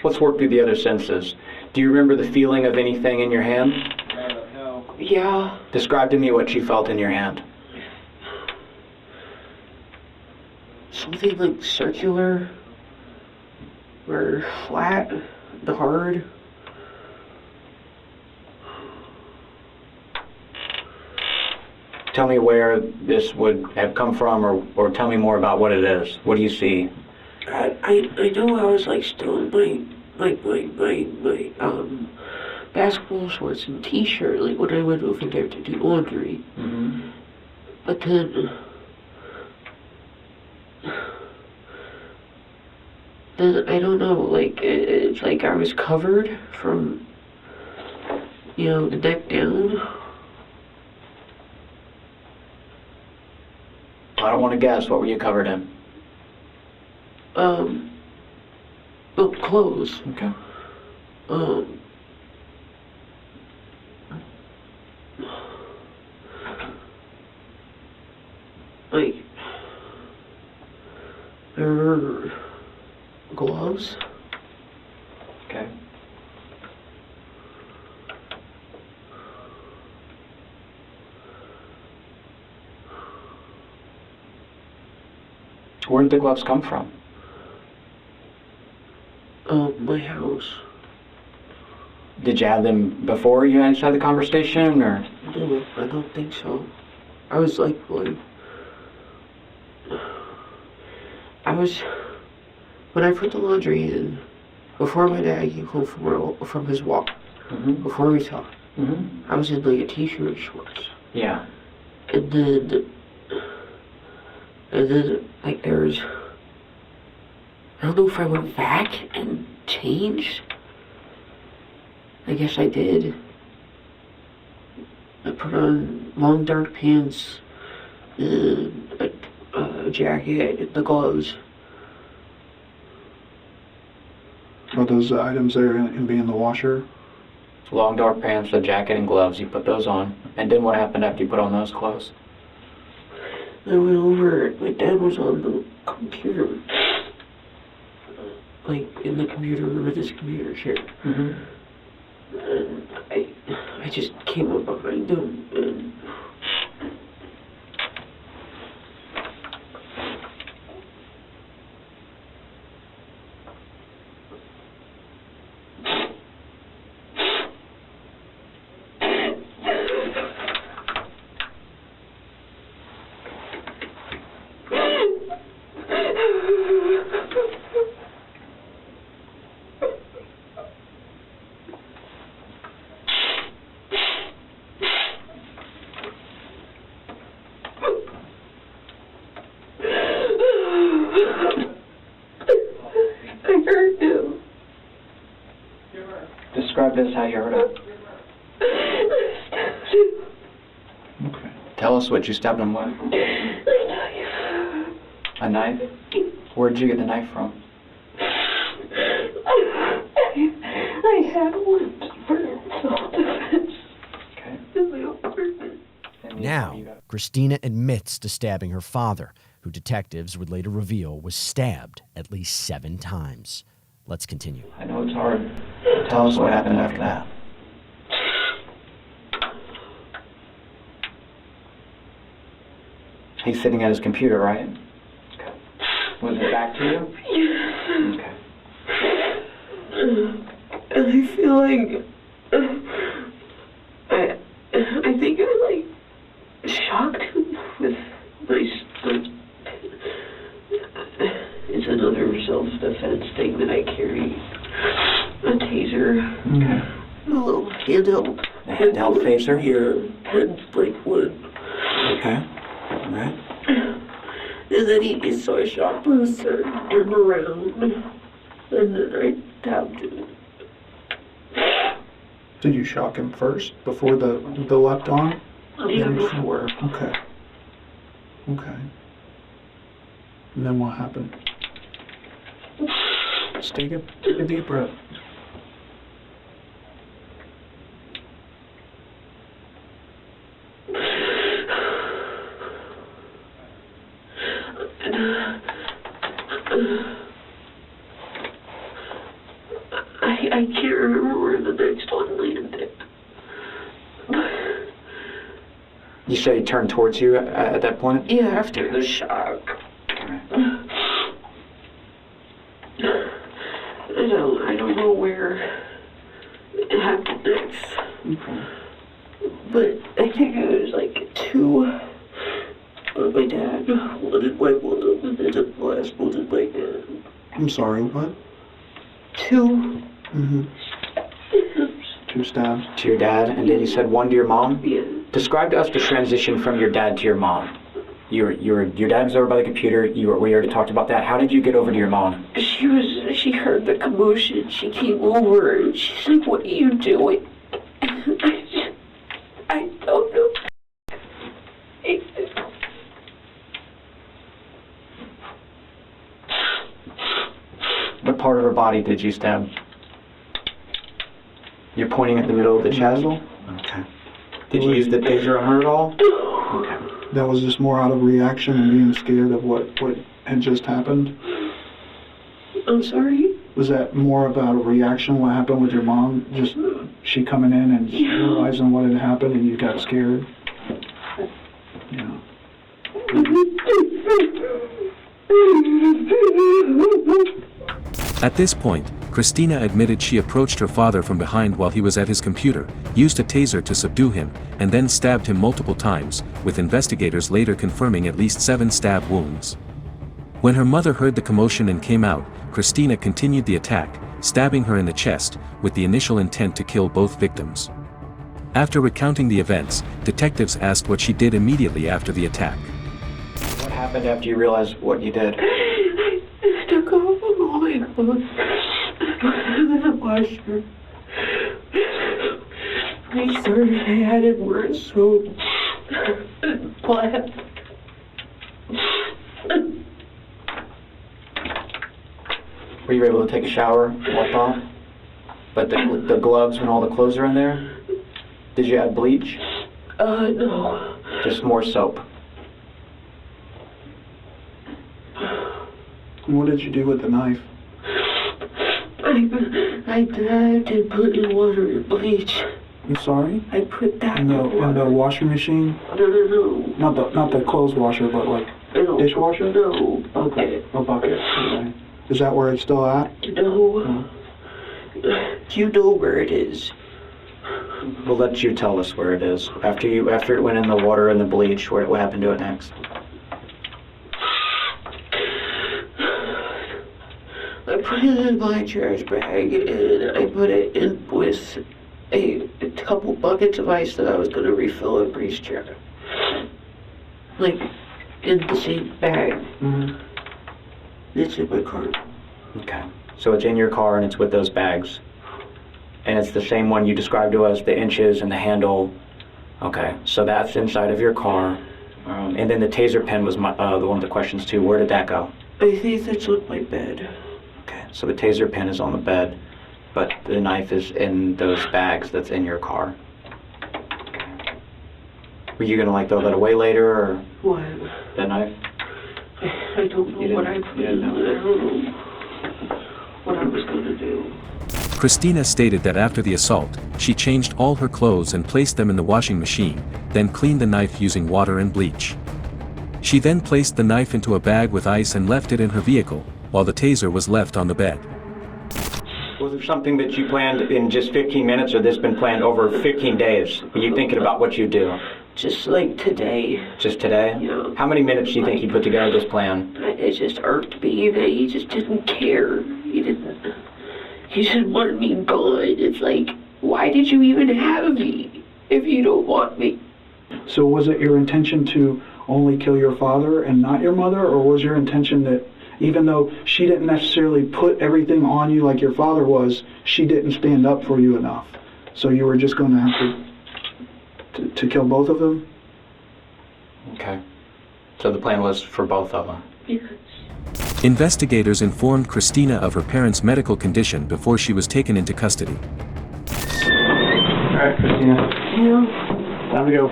[SPEAKER 2] Let's work through the other senses. Do you remember the feeling of anything in your hand?
[SPEAKER 17] Yeah.
[SPEAKER 2] Describe to me what you felt in your hand.
[SPEAKER 17] Something like circular or flat, hard.
[SPEAKER 2] Tell me where this would have come from, or tell me more about what it is. What do you see?
[SPEAKER 17] I know I was like still in my basketball shorts and t-shirt, like when I went over there to do laundry.
[SPEAKER 2] Mm-hmm.
[SPEAKER 17] But then I don't know, like it's like I was covered from, you know, the neck down.
[SPEAKER 2] I don't want to guess. What were you covered in?
[SPEAKER 17] Well, clothes.
[SPEAKER 2] Okay.
[SPEAKER 17] Like, there were gloves.
[SPEAKER 2] Okay. Where did the gloves come from?
[SPEAKER 17] My house.
[SPEAKER 2] Did you have them before you had the conversation, or?
[SPEAKER 17] No, I don't think so. I was like, when I put the laundry in, before my dad came home from his walk, before we talked, I was in like a t-shirt and shorts.
[SPEAKER 2] Yeah.
[SPEAKER 17] And then like there's, I don't know if I went back and changed. I guess I did. I put on long dark pants, and a jacket, and the gloves.
[SPEAKER 14] Are those the items that are going to be in the washer?
[SPEAKER 2] Long dark pants, a jacket, and gloves. You put those on. And then what happened after you put on those clothes?
[SPEAKER 17] I went over, my dad was on the computer. Like, in the computer room with his computer chair. And I just came up behind him and
[SPEAKER 2] Describe this, how you hurt him. Okay. Tell us what you stabbed him with. A knife? Where did you get the knife from?
[SPEAKER 17] I had one for self-defense.
[SPEAKER 2] Okay.
[SPEAKER 17] In my apartment.
[SPEAKER 16] Now, Christina admits to stabbing her father, who detectives would later reveal was stabbed at least 7 times. Let's continue.
[SPEAKER 2] I know it's hard. Tell us what happened after that. He's sitting at his computer, right? Okay. Was it back to you?
[SPEAKER 17] Yes.
[SPEAKER 2] Okay.
[SPEAKER 17] And I feel like I think I like shocked him with my stuff. It's another self-defense thing that I carry. A taser.
[SPEAKER 2] Okay.
[SPEAKER 17] A little handheld.
[SPEAKER 2] A handheld phaser?
[SPEAKER 17] Here. And like wood.
[SPEAKER 2] Okay. Alright.
[SPEAKER 17] And then he saw a shot burst and turned around. And then I tapped him.
[SPEAKER 14] Did you shock him first before the left arm?
[SPEAKER 17] Yeah, before.
[SPEAKER 14] Okay. Okay. And then what happened? Just take a deep breath.
[SPEAKER 17] I can't remember where the next one landed.
[SPEAKER 2] You said he turned towards you at that point?
[SPEAKER 17] Yeah, after the shock. I don't know where it happened next.
[SPEAKER 2] Okay.
[SPEAKER 17] But I think it was like 2 on my dad, 1 in my mom, and then the last one in my dad.
[SPEAKER 14] I'm sorry, what?
[SPEAKER 17] 2.
[SPEAKER 14] 2 stabs.
[SPEAKER 2] To your dad, and then you said 1 to your mom?
[SPEAKER 17] Yeah.
[SPEAKER 2] Describe to us the transition from your dad to your mom. Your dad was over by the computer. We already talked about that. How did you get over to your mom?
[SPEAKER 17] She heard the commotion. She came over and she's like, "What are you doing?" I don't know.
[SPEAKER 2] What part of her body did you stab? You're pointing at the middle of the chest? Okay. Did you use the taser on her at all? Okay.
[SPEAKER 14] That was just more out of reaction and being scared of what had just happened?
[SPEAKER 17] I'm sorry?
[SPEAKER 14] Was that more about a reaction, what happened with your mom? Just she coming in and realizing what had happened and you got scared? Yeah.
[SPEAKER 3] At this point, Christina admitted she approached her father from behind while he was at his computer, used a taser to subdue him, and then stabbed him multiple times, with investigators later confirming at least 7 stab wounds. When her mother heard the commotion and came out, Christina continued the attack, stabbing her in the chest, with the initial intent to kill both victims. After recounting the events, detectives asked what she did immediately after the attack.
[SPEAKER 2] What happened after you realized what you did?
[SPEAKER 17] I took off all my clothes. In the washer. I started, I had it wearing soap. Black.
[SPEAKER 2] Were you able to take a shower, wipe off? But the gloves and all the clothes are in there? Did you add bleach?
[SPEAKER 17] No.
[SPEAKER 2] Just more soap.
[SPEAKER 14] What did you do with the knife?
[SPEAKER 17] I did put in water and bleach.
[SPEAKER 14] I'm sorry?
[SPEAKER 17] I put that
[SPEAKER 14] In the washing machine?
[SPEAKER 17] No.
[SPEAKER 14] Not the clothes washer, but like dishwasher?
[SPEAKER 17] No. Bucket.
[SPEAKER 14] A bucket. Okay. Is that where it's still at?
[SPEAKER 17] No. You know where it is.
[SPEAKER 2] We'll let you tell us where it is. After it went in the water and the bleach, what happened to it next?
[SPEAKER 17] I put it in my trash bag and I put it in with a couple buckets of ice that I was going to refill in Breeze jar. Like, in the same bag.
[SPEAKER 2] Mm-hmm.
[SPEAKER 17] It's in my car.
[SPEAKER 2] Okay. So it's in your car and it's with those bags. And it's the same one you described to us, the inches and the handle. Okay. So that's inside of your car. And then the taser pen was the one of the questions too. Where did that go?
[SPEAKER 17] I think that's on my bed.
[SPEAKER 2] Okay. So the taser pen is on the bed, but the knife is in those bags that's in your car. Were you gonna throw that away later, or
[SPEAKER 17] what?
[SPEAKER 2] That knife?
[SPEAKER 17] I don't know what I put in it. I don't know what I was gonna do.
[SPEAKER 3] Christina stated that after the assault, she changed all her clothes and placed them in the washing machine, then cleaned the knife using water and bleach. She then placed the knife into a bag with ice and left it in her vehicle, while the taser was left on the bed.
[SPEAKER 2] Was it something that you planned in just 15 minutes, or this been planned over 15 days? Were you thinking about what you do?
[SPEAKER 17] Just like today.
[SPEAKER 2] Just today?
[SPEAKER 17] Yeah.
[SPEAKER 2] How many minutes do you think you put together this plan?
[SPEAKER 17] It just irked me that he just didn't care. He just wanted me gone. It's like, why did you even have me if you don't want me?
[SPEAKER 14] So was it your intention to only kill your father and not your mother, or was your intention that even though she didn't necessarily put everything on you like your father was, she didn't stand up for you enough? So you were just going to have to kill both of them?
[SPEAKER 2] Okay. So the plan was for both of them?
[SPEAKER 17] Yes.
[SPEAKER 3] Investigators informed Christina of her parents' medical condition before she was taken into custody.
[SPEAKER 2] Alright, Christina.
[SPEAKER 17] Yeah.
[SPEAKER 14] Time to go.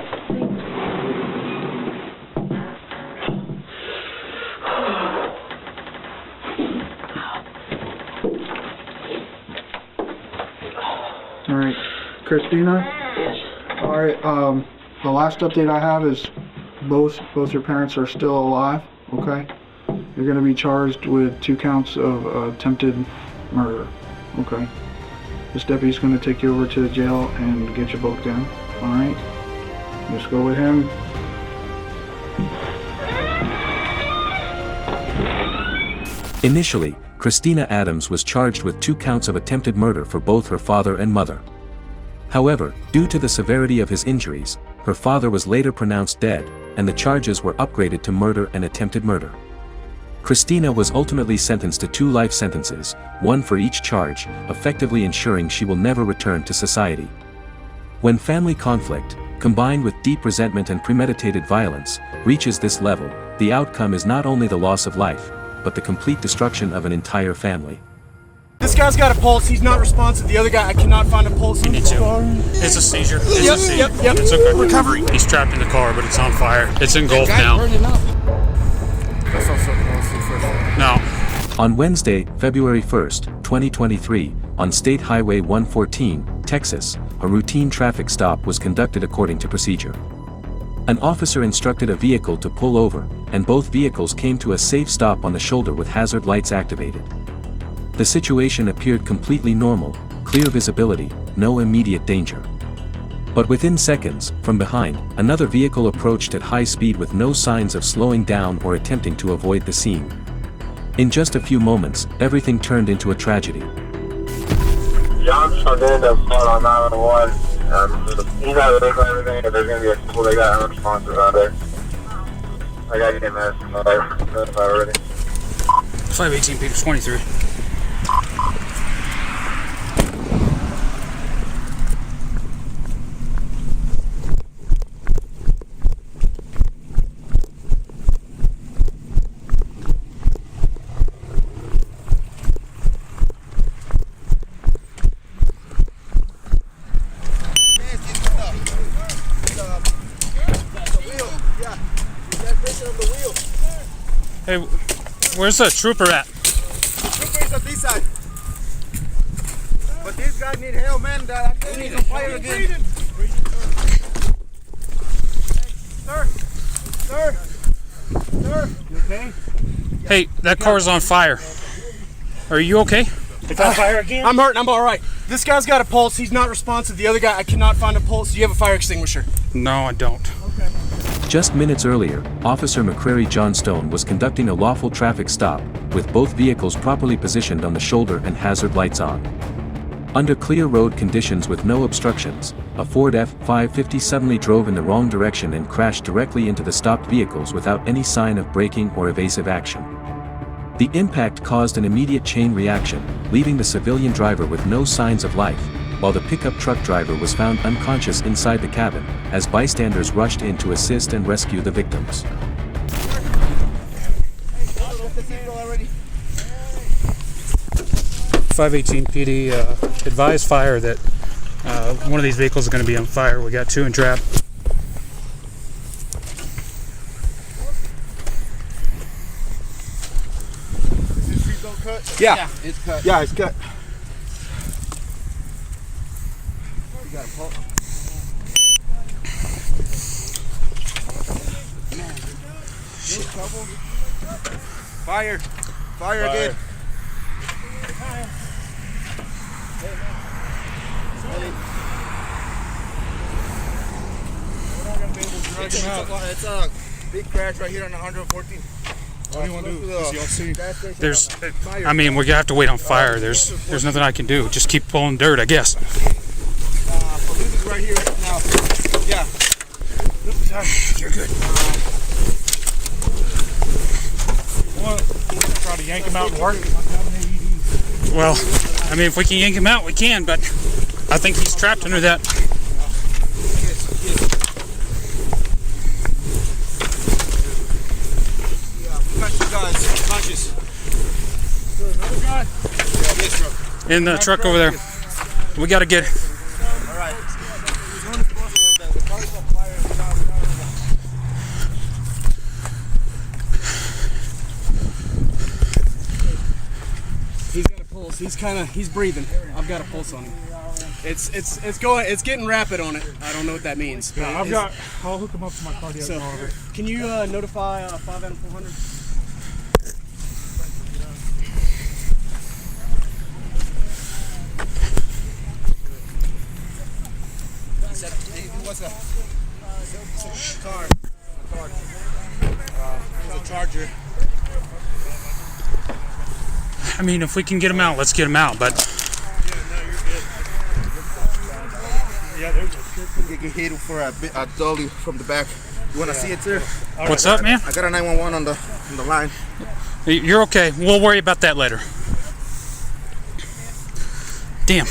[SPEAKER 14] All right, Christina. All right. The last update I have is both your parents are still alive. Okay. You're going to be charged with 2 counts of attempted murder. Okay. This deputy's going to take you over to the jail and get you booked in. All right. Just go with him.
[SPEAKER 3] Initially, Christina Adams was charged with 2 counts of attempted murder for both her father and mother. However, due to the severity of his injuries, her father was later pronounced dead, and the charges were upgraded to murder and attempted murder. Christina was ultimately sentenced to 2 life sentences, 1 for each charge, effectively ensuring she will never return to society. When family conflict, combined with deep resentment and premeditated violence, reaches this level, the outcome is not only the loss of life, but the complete destruction of an entire family.
[SPEAKER 12] This guy's got a pulse. He's not responsive. The other guy, I cannot find a pulse.
[SPEAKER 20] Me too. It's a seizure.
[SPEAKER 12] Yep.
[SPEAKER 20] It's okay. Recovery. He's trapped in the car, but it's on fire. It's engulfed now.
[SPEAKER 12] That's also
[SPEAKER 20] No.
[SPEAKER 3] On Wednesday, February 1st, 2023, on State Highway 114, Texas, a routine traffic stop was conducted according to procedure. An officer instructed a vehicle to pull over, and both vehicles came to a safe stop on the shoulder with hazard lights activated. The situation appeared completely normal, clear visibility, no immediate danger. But within seconds, from behind, another vehicle approached at high speed with no signs of slowing down or attempting to avoid the scene. In just a few moments, everything turned into a tragedy.
[SPEAKER 15] John's in the phone on 911. He's not there for everything, but there's going to be a couple they got unresponsive out there. I got to get mad already.
[SPEAKER 20] 518 Peter 23. Hey, where's the trooper at?
[SPEAKER 12] The trooper is on this side. But this guy need help, man. We need some fire again. Sir, sir, sir. You okay?
[SPEAKER 20] Hey, that car's on fire. Are you okay?
[SPEAKER 12] It's on fire again? I'm hurt. I'm all right. This guy's got a pulse. He's not responsive. The other guy, I cannot find a pulse. Do you have a fire extinguisher?
[SPEAKER 20] No, I don't.
[SPEAKER 12] Okay.
[SPEAKER 3] Just minutes earlier, Officer McCrary Johnstone was conducting a lawful traffic stop, with both vehicles properly positioned on the shoulder and hazard lights on. Under clear road conditions with no obstructions, a Ford F-550 suddenly drove in the wrong direction and crashed directly into the stopped vehicles without any sign of braking or evasive action. The impact caused an immediate chain reaction, leaving the civilian driver with no signs of life, while the pickup truck driver was found unconscious inside the cabin, as bystanders rushed in to assist and rescue the victims.
[SPEAKER 20] 518 PD advised fire that one of these vehicles is going to be on fire. We got two in trap.
[SPEAKER 12] Is this seatbelt cut? Yeah, it's cut. Yeah, it's cut. You got a pulse? Man, no trouble. Fire. Fire again. It's a big crash right here on 114. What do you want to do?
[SPEAKER 20] There's, I mean, we're gonna have to wait on fire. There's nothing I can do. Just keep pulling dirt, I guess.
[SPEAKER 12] Police is right here now. Yeah.
[SPEAKER 20] You're good.
[SPEAKER 11] Try to yank him out and work.
[SPEAKER 20] Well, I mean, if we can yank him out, we can, but I think he's trapped under that. In the truck over there. We gotta get.
[SPEAKER 12] All right. He's got a pulse. He's breathing. I've got a pulse on him. It's getting rapid on it. I don't know what that means.
[SPEAKER 11] Yeah, I'll hook him up to my cardiac monitor.
[SPEAKER 12] Can you notify 5 out of 400? What's that? It's a car. It's a Charger.
[SPEAKER 20] I mean, if we can get him out, let's get him out, but.
[SPEAKER 12] Yeah, there's a get hit for a dolly from the back. You want to see it, sir?
[SPEAKER 20] What's up, man?
[SPEAKER 12] I got a 911 on the line.
[SPEAKER 20] You're okay. We'll worry about that later. Damn.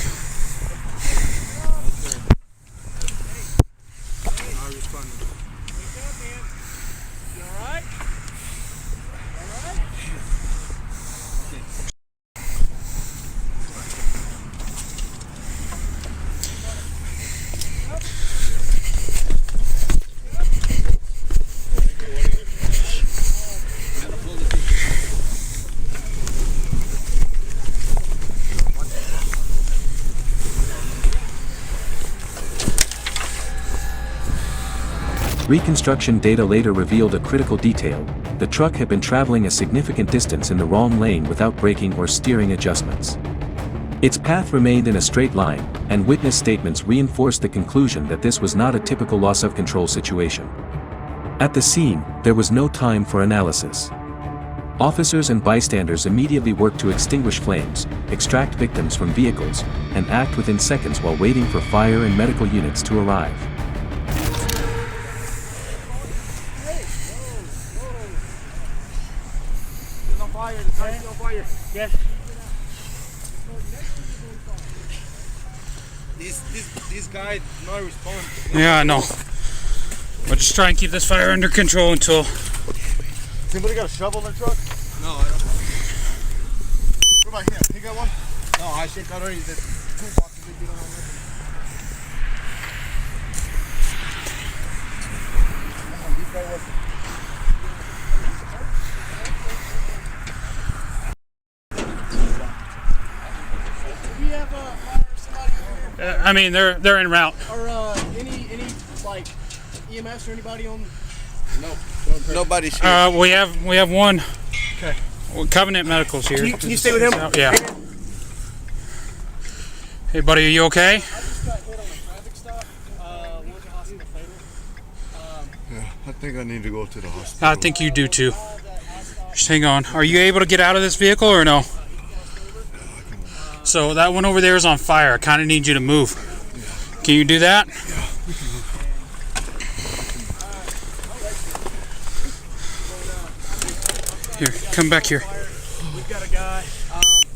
[SPEAKER 3] Reconstruction data later revealed a critical detail: the truck had been traveling a significant distance in the wrong lane without braking or steering adjustments. Its path remained in a straight line, and witness statements reinforced the conclusion that this was not a typical loss of control situation. At the scene, there was no time for analysis. Officers and bystanders immediately worked to extinguish flames, extract victims from vehicles, and act within seconds while waiting for fire and medical units to arrive.
[SPEAKER 12] Yes. These guys not responding.
[SPEAKER 20] Yeah, I know. We'll just try and keep this fire under control until...
[SPEAKER 11] Has anybody got a shovel in their truck?
[SPEAKER 12] No, I don't.
[SPEAKER 11] What about him? He got one?
[SPEAKER 12] No, I think I already did 2 boxes if you don't know
[SPEAKER 20] I mean, they're en route.
[SPEAKER 12] Or any like EMS or anybody on? No, nobody's here.
[SPEAKER 20] We have one.
[SPEAKER 12] Okay.
[SPEAKER 20] Well, Covenant Medical's here.
[SPEAKER 12] Can you stay with him?
[SPEAKER 20] Yeah. Hey, buddy, are you okay?
[SPEAKER 12] I just got hit on a traffic stop. Went to hospital fatal.
[SPEAKER 11] Yeah, I think I need to go to the hospital.
[SPEAKER 20] I think you do too. Just hang on. Are you able to get out of this vehicle or no? So that one over there is on fire. I kind of need you to move. Can you do that? Here, come back here.
[SPEAKER 12] We've got a guy.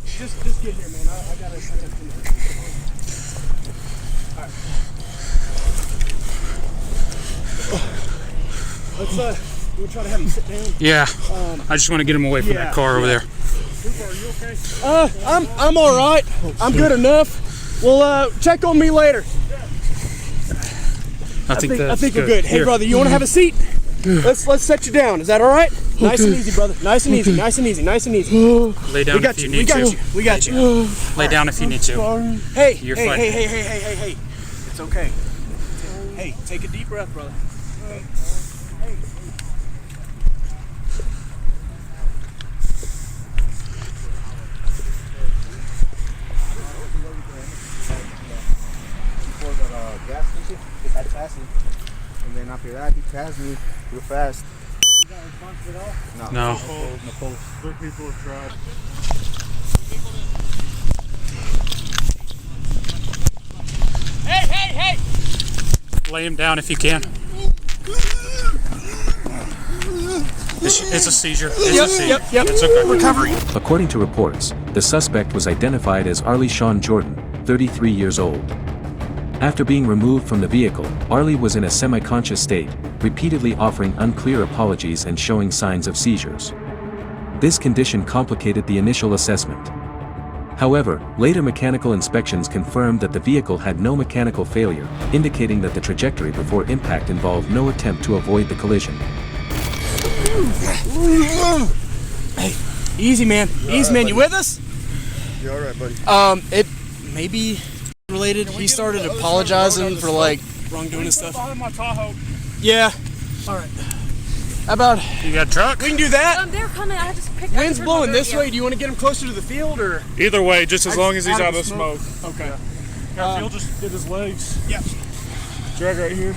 [SPEAKER 12] Just get here, man. I gotta come here. All right. Let's we'll try to have him sit down.
[SPEAKER 20] Yeah. I just want to get him away from that car over there.
[SPEAKER 12] Are you okay? I'm all right. I'm good enough. We'll check on me later.
[SPEAKER 20] I think
[SPEAKER 12] we're good. Hey, brother, you want to have a seat? Let's set you down. Is that all right? Nice and easy, brother. Nice and easy. Nice and easy. Nice and easy.
[SPEAKER 20] Lay down if you need to.
[SPEAKER 12] We got you.
[SPEAKER 20] Lay down if you need to.
[SPEAKER 12] Hey,
[SPEAKER 20] You're
[SPEAKER 12] hey,
[SPEAKER 20] fine.
[SPEAKER 12] hey. It's okay. Hey, take a deep breath, brother.
[SPEAKER 21] Gas station, just had passing. And then after that, he passed me real fast.
[SPEAKER 12] You got a response at all?
[SPEAKER 20] No.
[SPEAKER 11] No pulse. 3 people have tried.
[SPEAKER 12] Hey!
[SPEAKER 20] Lay him down if you can. It's a seizure. It's a seizure.
[SPEAKER 12] Yep.
[SPEAKER 20] It's okay.
[SPEAKER 12] Recovery.
[SPEAKER 3] According to reports, the suspect was identified as Arlie Sean Jordan, 33 years old. After being removed from the vehicle, Arlie was in a semi-conscious state, repeatedly offering unclear apologies and showing signs of seizures. This condition complicated the initial assessment. However, later mechanical inspections confirmed that the vehicle had no mechanical failure, indicating that the trajectory before impact involved no attempt to avoid the collision.
[SPEAKER 12] Hey, easy, man. Easy, man. You with us?
[SPEAKER 11] You all right, buddy?
[SPEAKER 12] It may be related. He started apologizing for like wrongdoing and stuff.
[SPEAKER 20] My Tahoe.
[SPEAKER 12] Yeah. All right. How about
[SPEAKER 20] you got a truck?
[SPEAKER 12] We can do that.
[SPEAKER 22] They're coming. I just picked up.
[SPEAKER 12] Wind's blowing this way. Do you want to get him closer to the field or?
[SPEAKER 20] Either way, just as long as he's out of the smoke.
[SPEAKER 12] Okay.
[SPEAKER 20] You'll just get his legs.
[SPEAKER 12] Yep.
[SPEAKER 20] Drag right here.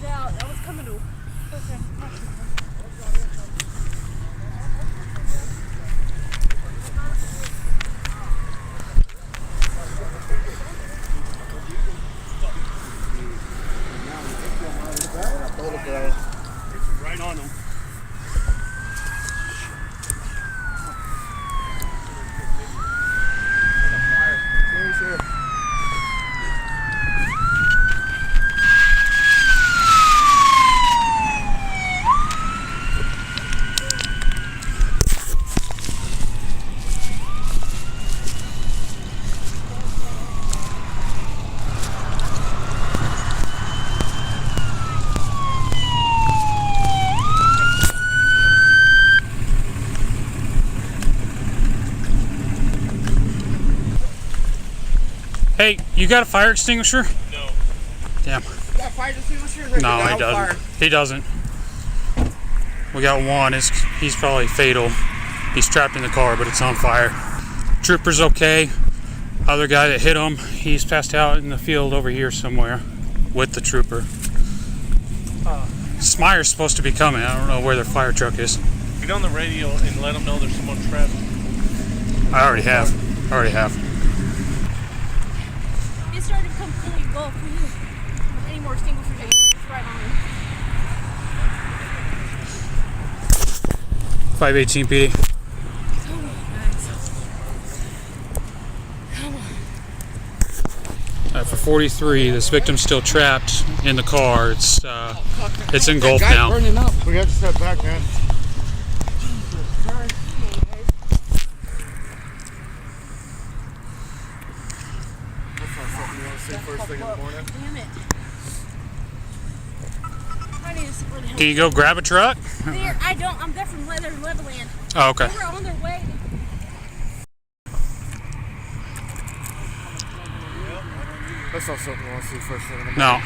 [SPEAKER 22] I was coming to.
[SPEAKER 12] Right on him.
[SPEAKER 20] Hey, you got a fire extinguisher?
[SPEAKER 12] No.
[SPEAKER 20] Damn.
[SPEAKER 12] You got a fire extinguisher?
[SPEAKER 20] No, he doesn't. He doesn't. We got one. He's probably fatal. He's trapped in the car, but it's on fire. Trooper's okay. Other guy that hit him, he's passed out in the field over here somewhere with the trooper. Smyre's supposed to be coming. I don't know where their fire truck is.
[SPEAKER 12] Get on the radio and let them know there's someone trapped.
[SPEAKER 20] I already have.
[SPEAKER 5] It started to become fully low. Can you any more extinguishers anywhere? It's right on me.
[SPEAKER 20] 518 PD.
[SPEAKER 5] Come on, guys. Come on.
[SPEAKER 20] For 43, this victim's still trapped in the car. It's engulfed now.
[SPEAKER 18] Burning up. We have to step back, man.
[SPEAKER 12] First thing in the morning.
[SPEAKER 5] Damn it. I need to see where the hell.
[SPEAKER 20] Can you go grab a truck?
[SPEAKER 5] There, I don't. I'm there from Leatherland.
[SPEAKER 20] Oh, okay.
[SPEAKER 5] They were on their way.
[SPEAKER 18] That's not something I want to see first thing in the morning.
[SPEAKER 20] No.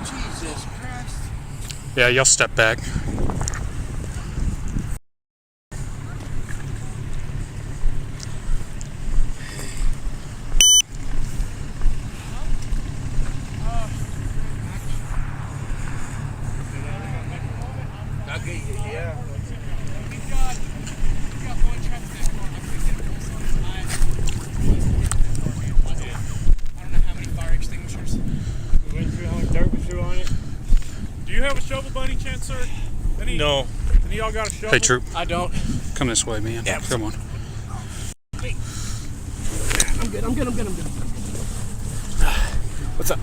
[SPEAKER 12] Jesus Christ.
[SPEAKER 20] Yeah, you'll step back.
[SPEAKER 12] Yeah.
[SPEAKER 11] Do you have a shovel by any chance, sir?
[SPEAKER 12] No.
[SPEAKER 11] Any of y'all got a shovel?
[SPEAKER 20] Hey, troop.
[SPEAKER 12] I don't.
[SPEAKER 20] Come this way, man.
[SPEAKER 12] Yeah.
[SPEAKER 20] Come on.
[SPEAKER 12] Hey. I'm good. What's up?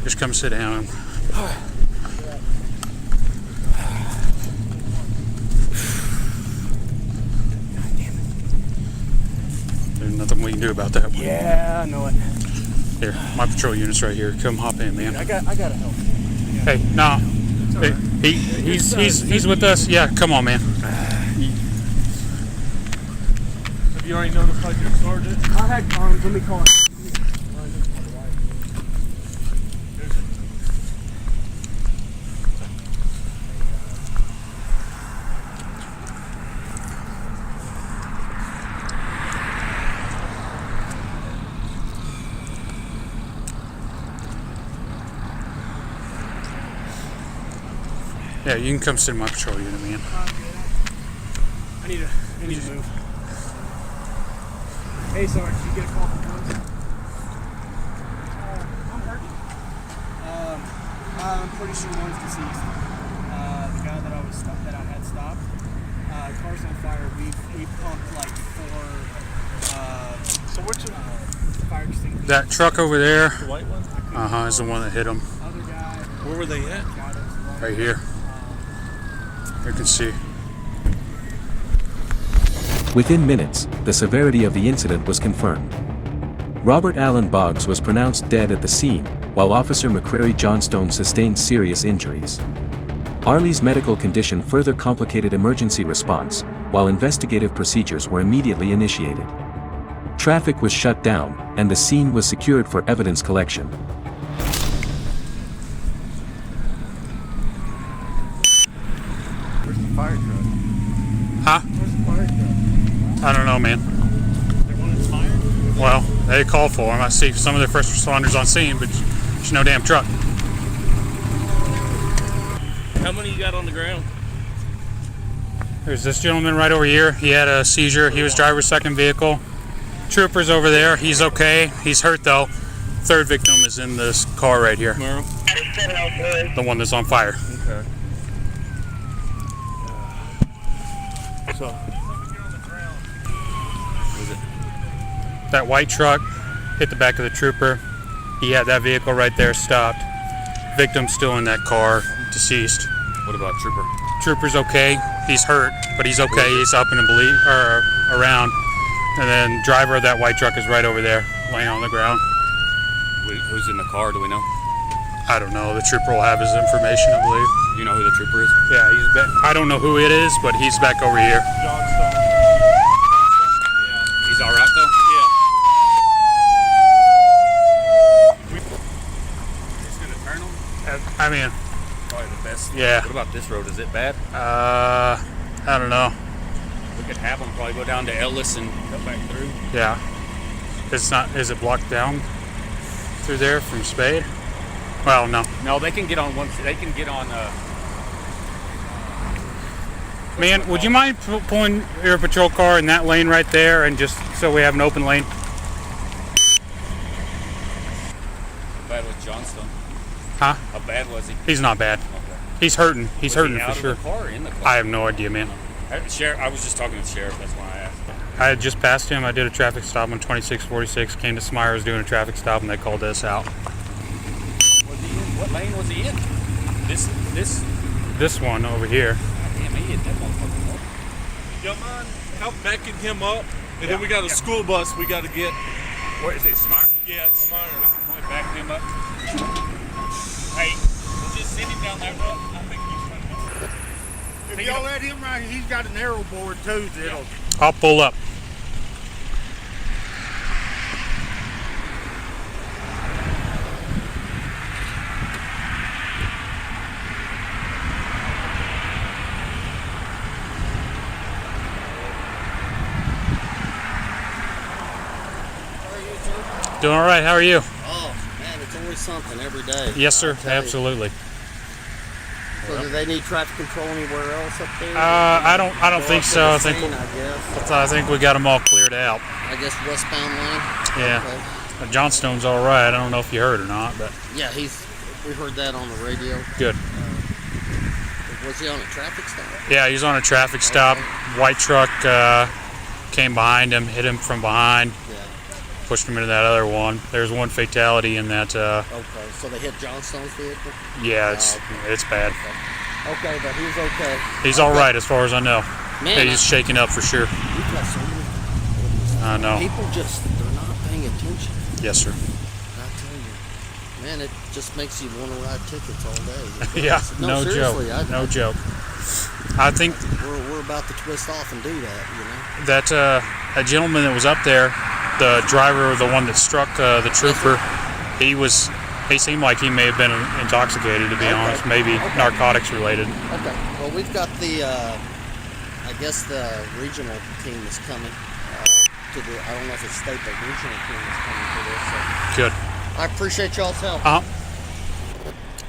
[SPEAKER 20] Just come sit down. There's nothing we can do about that one.
[SPEAKER 12] Yeah, I know it.
[SPEAKER 20] Here, my patrol unit's right here. Come hop in, man.
[SPEAKER 12] I gotta help.
[SPEAKER 20] Hey, no. Hey, he's with us. Yeah, come on, man.
[SPEAKER 12] Have you already notified your sergeant? I had comms. Let me call it.
[SPEAKER 20] Yeah, you can come sit in my patrol unit, man.
[SPEAKER 12] I need to move. Hey, Sarge, did you get a call from police? I'm hurting. I'm pretty sure one's deceased. The guy that I had stopped. Car's on fire. We pumped like 4. So which fire extinguishers?
[SPEAKER 20] That truck over there.
[SPEAKER 12] The white one?
[SPEAKER 20] Is the one that hit him.
[SPEAKER 12] Other guy.
[SPEAKER 11] Where were they at?
[SPEAKER 20] Right here. You can see.
[SPEAKER 3] Within minutes, the severity of the incident was confirmed. Robert Allen Boggs was pronounced dead at the scene, while Officer McCrary Johnstone sustained serious injuries. Arley's medical condition further complicated emergency response, while investigative procedures were immediately initiated. Traffic was shut down, and the scene was secured for evidence collection.
[SPEAKER 18] Where's the fire truck?
[SPEAKER 20] Huh?
[SPEAKER 18] Where's the fire truck?
[SPEAKER 20] I don't know, man.
[SPEAKER 12] They wanted fire?
[SPEAKER 20] Well, they called for him. I see some of their first responders on scene, but there's no damn truck.
[SPEAKER 12] How many you got on the ground?
[SPEAKER 20] There's this gentleman right over here. He had a seizure. He was driver's second vehicle. Trooper's over there. He's okay. He's hurt though. Third victim is in this car right here. The one that's on fire.
[SPEAKER 18] Okay. So,
[SPEAKER 20] That white truck hit the back of the trooper. He had that vehicle right there stopped. Victim still in that car, deceased.
[SPEAKER 8] What about Trooper?
[SPEAKER 20] Trooper's okay. He's hurt, but he's okay. He's up and around. And then driver of that white truck is right over there, laying on the ground.
[SPEAKER 8] Who's in the car? Do we know?
[SPEAKER 20] I don't know. The trooper will have his information, I believe.
[SPEAKER 8] You know who the trooper is?
[SPEAKER 20] Yeah, he's back. I don't know who it is, but he's back over here.
[SPEAKER 12] Johnstone.
[SPEAKER 20] I mean,
[SPEAKER 1] Probably the best.
[SPEAKER 20] Yeah.
[SPEAKER 1] What about this road? Is it bad?
[SPEAKER 20] I don't know.
[SPEAKER 1] We could have them probably go down to Ellis and cut back through.
[SPEAKER 20] Yeah. It's not. Is it blocked down through there from Spade? Well, no.
[SPEAKER 1] No, they can get on one. They can get on.
[SPEAKER 20] Man, would you mind pulling your patrol car in that lane right there, and just so we have an open lane?
[SPEAKER 1] How bad was Johnstone?
[SPEAKER 20] Huh?
[SPEAKER 1] How bad was he?
[SPEAKER 20] He's not bad. He's hurting. He's
[SPEAKER 1] Was
[SPEAKER 20] hurting
[SPEAKER 1] he
[SPEAKER 20] for
[SPEAKER 1] out
[SPEAKER 20] sure.
[SPEAKER 1] of the car or in the car?
[SPEAKER 20] I have no idea, man.
[SPEAKER 1] Sheriff, I was just talking to the sheriff. That's why I asked.
[SPEAKER 20] I had just passed him. I did a traffic stop on 2646. Came to Smyers doing a traffic stop, and they called us out.
[SPEAKER 1] Was he in? What lane was he in?
[SPEAKER 20] This one over here.
[SPEAKER 1] Damn, he hit that motherfucker.
[SPEAKER 22] You don't mind help backing him up? And then we got a school bus we got to get.
[SPEAKER 1] Where is it, Smyers?
[SPEAKER 22] Yeah, it's Smyers.
[SPEAKER 1] We can back him up. Hey, we'll just send him down that road. I think he's trying to.
[SPEAKER 22] If y'all let him right here, he's got an arrow board too. That'll.
[SPEAKER 20] I'll pull up. Doing all right. How are you?
[SPEAKER 23] Oh, man, it's always something every day.
[SPEAKER 20] Yes, sir. Absolutely.
[SPEAKER 23] So do they need traffic control anywhere else up there?
[SPEAKER 20] I don't think so. I think
[SPEAKER 23] I
[SPEAKER 20] I think we got them all cleared out.
[SPEAKER 23] guess westbound lane.
[SPEAKER 20] Yeah.
[SPEAKER 23] Okay.
[SPEAKER 20] Johnstone's all right. I don't know if you heard or not, but
[SPEAKER 23] Yeah, we heard that on the radio.
[SPEAKER 20] good.
[SPEAKER 23] Was he on a traffic stop?
[SPEAKER 20] Yeah, he's on a traffic stop. White truck came behind him, hit him from behind, pushed him into that other one. There's one fatality in that.
[SPEAKER 23] Okay, so they hit Johnstone's vehicle?
[SPEAKER 20] Yeah, it's bad.
[SPEAKER 23] Okay, but he's okay.
[SPEAKER 20] He's all right as far as I know.
[SPEAKER 23] Man,
[SPEAKER 20] He's shaking up for sure.
[SPEAKER 23] We've got so many.
[SPEAKER 20] I know.
[SPEAKER 23] People they're not paying attention.
[SPEAKER 20] Yes, sir.
[SPEAKER 23] I tell you. Man, it just makes you want to ride tickets all day.
[SPEAKER 20] Yeah,
[SPEAKER 23] No,
[SPEAKER 20] no
[SPEAKER 23] seriously,
[SPEAKER 20] joke. No joke. I think
[SPEAKER 23] we're about to twist off and do that, you know.
[SPEAKER 20] that a gentleman that was up there, the driver, the one that struck the trooper, he seemed like he may have been intoxicated, to be honest, maybe narcotics related.
[SPEAKER 23] Okay. Well, we've got I guess the regional team is coming to I don't know if it's state, but regional team is coming to this. So.
[SPEAKER 20] Good.
[SPEAKER 23] I appreciate y'all's help.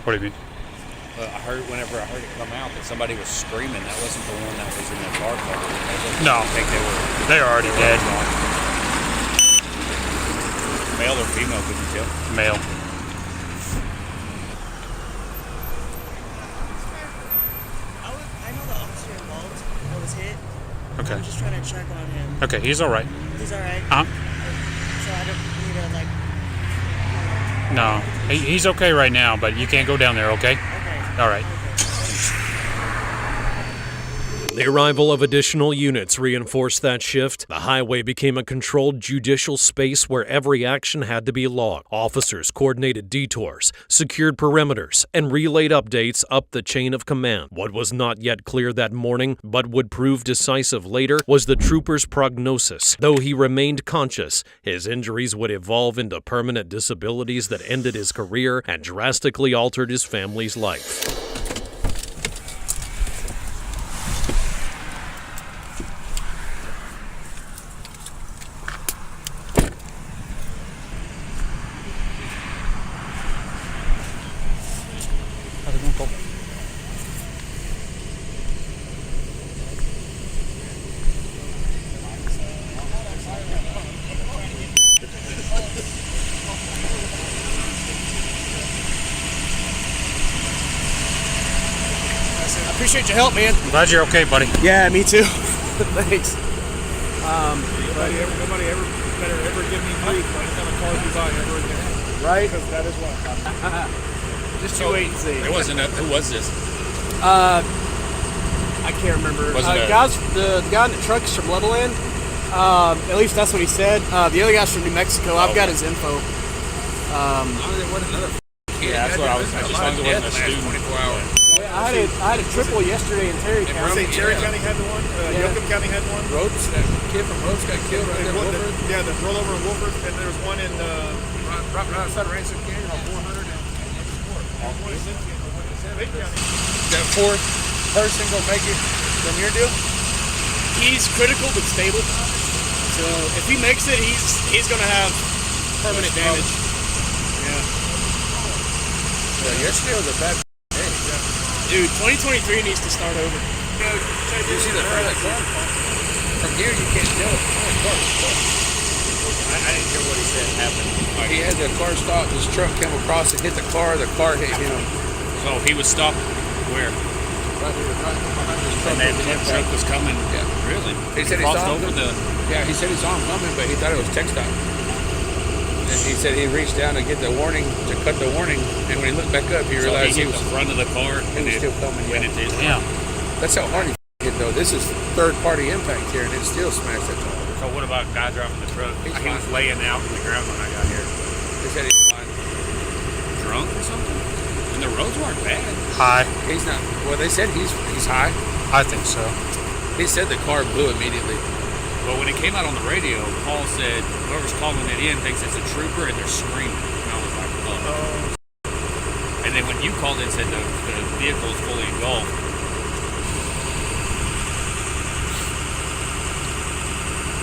[SPEAKER 20] What do you mean?
[SPEAKER 1] I heard whenever I heard it come out that somebody was screaming. That wasn't the one that was in the car cover.
[SPEAKER 20] No.
[SPEAKER 1] I think
[SPEAKER 20] they were already dead.
[SPEAKER 1] Male or female, could you tell?
[SPEAKER 20] Male.
[SPEAKER 24] I know the officer involved that was hit.
[SPEAKER 20] Okay.
[SPEAKER 24] I'm just trying to check on him.
[SPEAKER 20] Okay, he's all right.
[SPEAKER 24] He's all right. So I don't need to
[SPEAKER 20] No, he's okay right now, but you can't go down there, okay?
[SPEAKER 24] Okay.
[SPEAKER 20] All right.
[SPEAKER 25] The arrival of additional units reinforced that shift. The highway became a controlled judicial space where every action had to be logged. Officers coordinated detours, secured perimeters, and relayed updates up the chain of command. What was not yet clear that morning, but would prove decisive later, was the trooper's prognosis. Though he remained conscious, his injuries would evolve into permanent disabilities that ended his career and drastically altered his family's life.
[SPEAKER 12] I appreciate your help, man.
[SPEAKER 20] I'm glad you're okay, buddy.
[SPEAKER 12] Yeah, me too. Thanks.
[SPEAKER 22] Nobody ever better ever give me grief by the kind of cars we buy ever again.
[SPEAKER 12] Right?
[SPEAKER 22] Because that is one.
[SPEAKER 12] Just you wait and see.
[SPEAKER 1] It wasn't. Who was this?
[SPEAKER 12] I can't remember.
[SPEAKER 1] Was it
[SPEAKER 12] the guy in the truck's from Levelland. At least that's what he said. The other guy's from New Mexico. I've got his info.
[SPEAKER 1] Yeah, that's what I was. I just wanted to wasn't a student. 24 hours.
[SPEAKER 12] I had a triple yesterday in Terry County.
[SPEAKER 22] Terry County had the one. Yoakum County had one.
[SPEAKER 26] Rhodes, that kid from Rhodes got killed right there in Wolford.
[SPEAKER 22] Yeah, the rollover in Wolford, and there was one in
[SPEAKER 26] right outside of Ransom Canyon on 400 and 4.
[SPEAKER 18] That fourth person gonna make it from your deal?
[SPEAKER 4] He's critical but stable. So if he makes it, he's gonna have permanent damage. Yeah.
[SPEAKER 18] Yeah, yesterday was a bad day.
[SPEAKER 4] Dude, 2023 needs to start over.
[SPEAKER 18] You see the front of that car? From here you can't tell it.
[SPEAKER 1] I didn't hear what he said happened.
[SPEAKER 18] He had the car stopped, his truck came across and hit the car hit him.
[SPEAKER 1] So he was stopped where?
[SPEAKER 18] Right here, right behind his truck.
[SPEAKER 1] And that truck was coming.
[SPEAKER 18] Yeah.
[SPEAKER 1] Really?
[SPEAKER 18] He said he
[SPEAKER 1] crossed
[SPEAKER 18] saw
[SPEAKER 1] over
[SPEAKER 18] him.
[SPEAKER 1] the.
[SPEAKER 18] Yeah, he said he saw him coming, but he thought it was TxDOT. And he said he reached down to get the warning, to cut the warning, and when he looked back up, he realized
[SPEAKER 1] he hit the front of the car
[SPEAKER 18] and it was still coming.
[SPEAKER 1] When it did.
[SPEAKER 18] Yeah. That's how hard he hit though. This is third-party impact here, and it still smashed that car.
[SPEAKER 1] So what about the guy driving the truck?
[SPEAKER 18] He
[SPEAKER 1] was laying out in the ground when I got here.
[SPEAKER 18] He said he's fine.
[SPEAKER 1] Drunk or something? And the roads weren't bad.
[SPEAKER 20] High.
[SPEAKER 18] He's not. Well, they said he's high.
[SPEAKER 20] I think so.
[SPEAKER 18] He said the car blew immediately.
[SPEAKER 1] But when it came out on the radio, Paul said whoever's calling it in thinks it's a trooper and they're screaming. And I was like, oh. And then when you called in and said the vehicle is fully engulfed.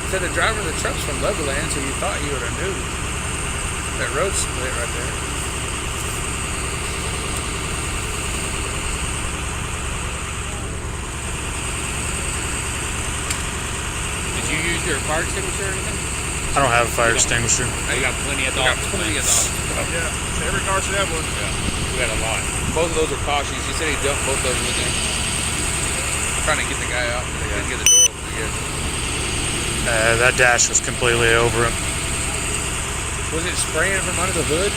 [SPEAKER 18] Said the driver of the truck's from Legoland, so you thought you would have knew. That road split right there.
[SPEAKER 1] Did you use your fire extinguisher or anything?
[SPEAKER 20] I don't have a fire extinguisher.
[SPEAKER 1] You got plenty of dogs.
[SPEAKER 18] Yeah, every car should have one.
[SPEAKER 1] Yeah, we got a lot.
[SPEAKER 18] Both of those are cautious. He said he dumped both of them in there. Trying to get the guy out. They couldn't get the door open again.
[SPEAKER 20] That dash was completely over him.
[SPEAKER 18] Was it spraying from under the hood?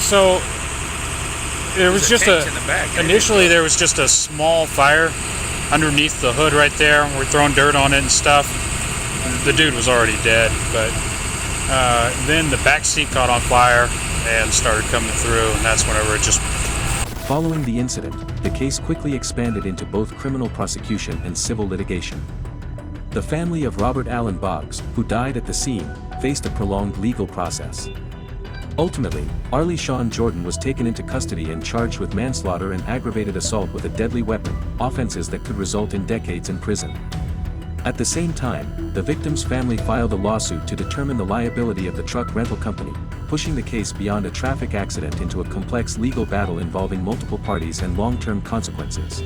[SPEAKER 20] So there was just
[SPEAKER 18] tanks in the back.
[SPEAKER 20] initially there was just a small fire underneath the hood right there. We're throwing dirt on it and stuff. The dude was already dead, but then the back seat caught on fire and started coming through, and that's whenever it just.
[SPEAKER 3] Following the incident, the case quickly expanded into both criminal prosecution and civil litigation. The family of Robert Allen Boggs, who died at the scene, faced a prolonged legal process. Ultimately, Arlie Sean Jordan was taken into custody and charged with manslaughter and aggravated assault with a deadly weapon, offenses that could result in decades in prison. At the same time, the victim's family filed a lawsuit to determine the liability of the truck rental company, pushing the case beyond a traffic accident into a complex legal battle involving multiple parties and long-term consequences.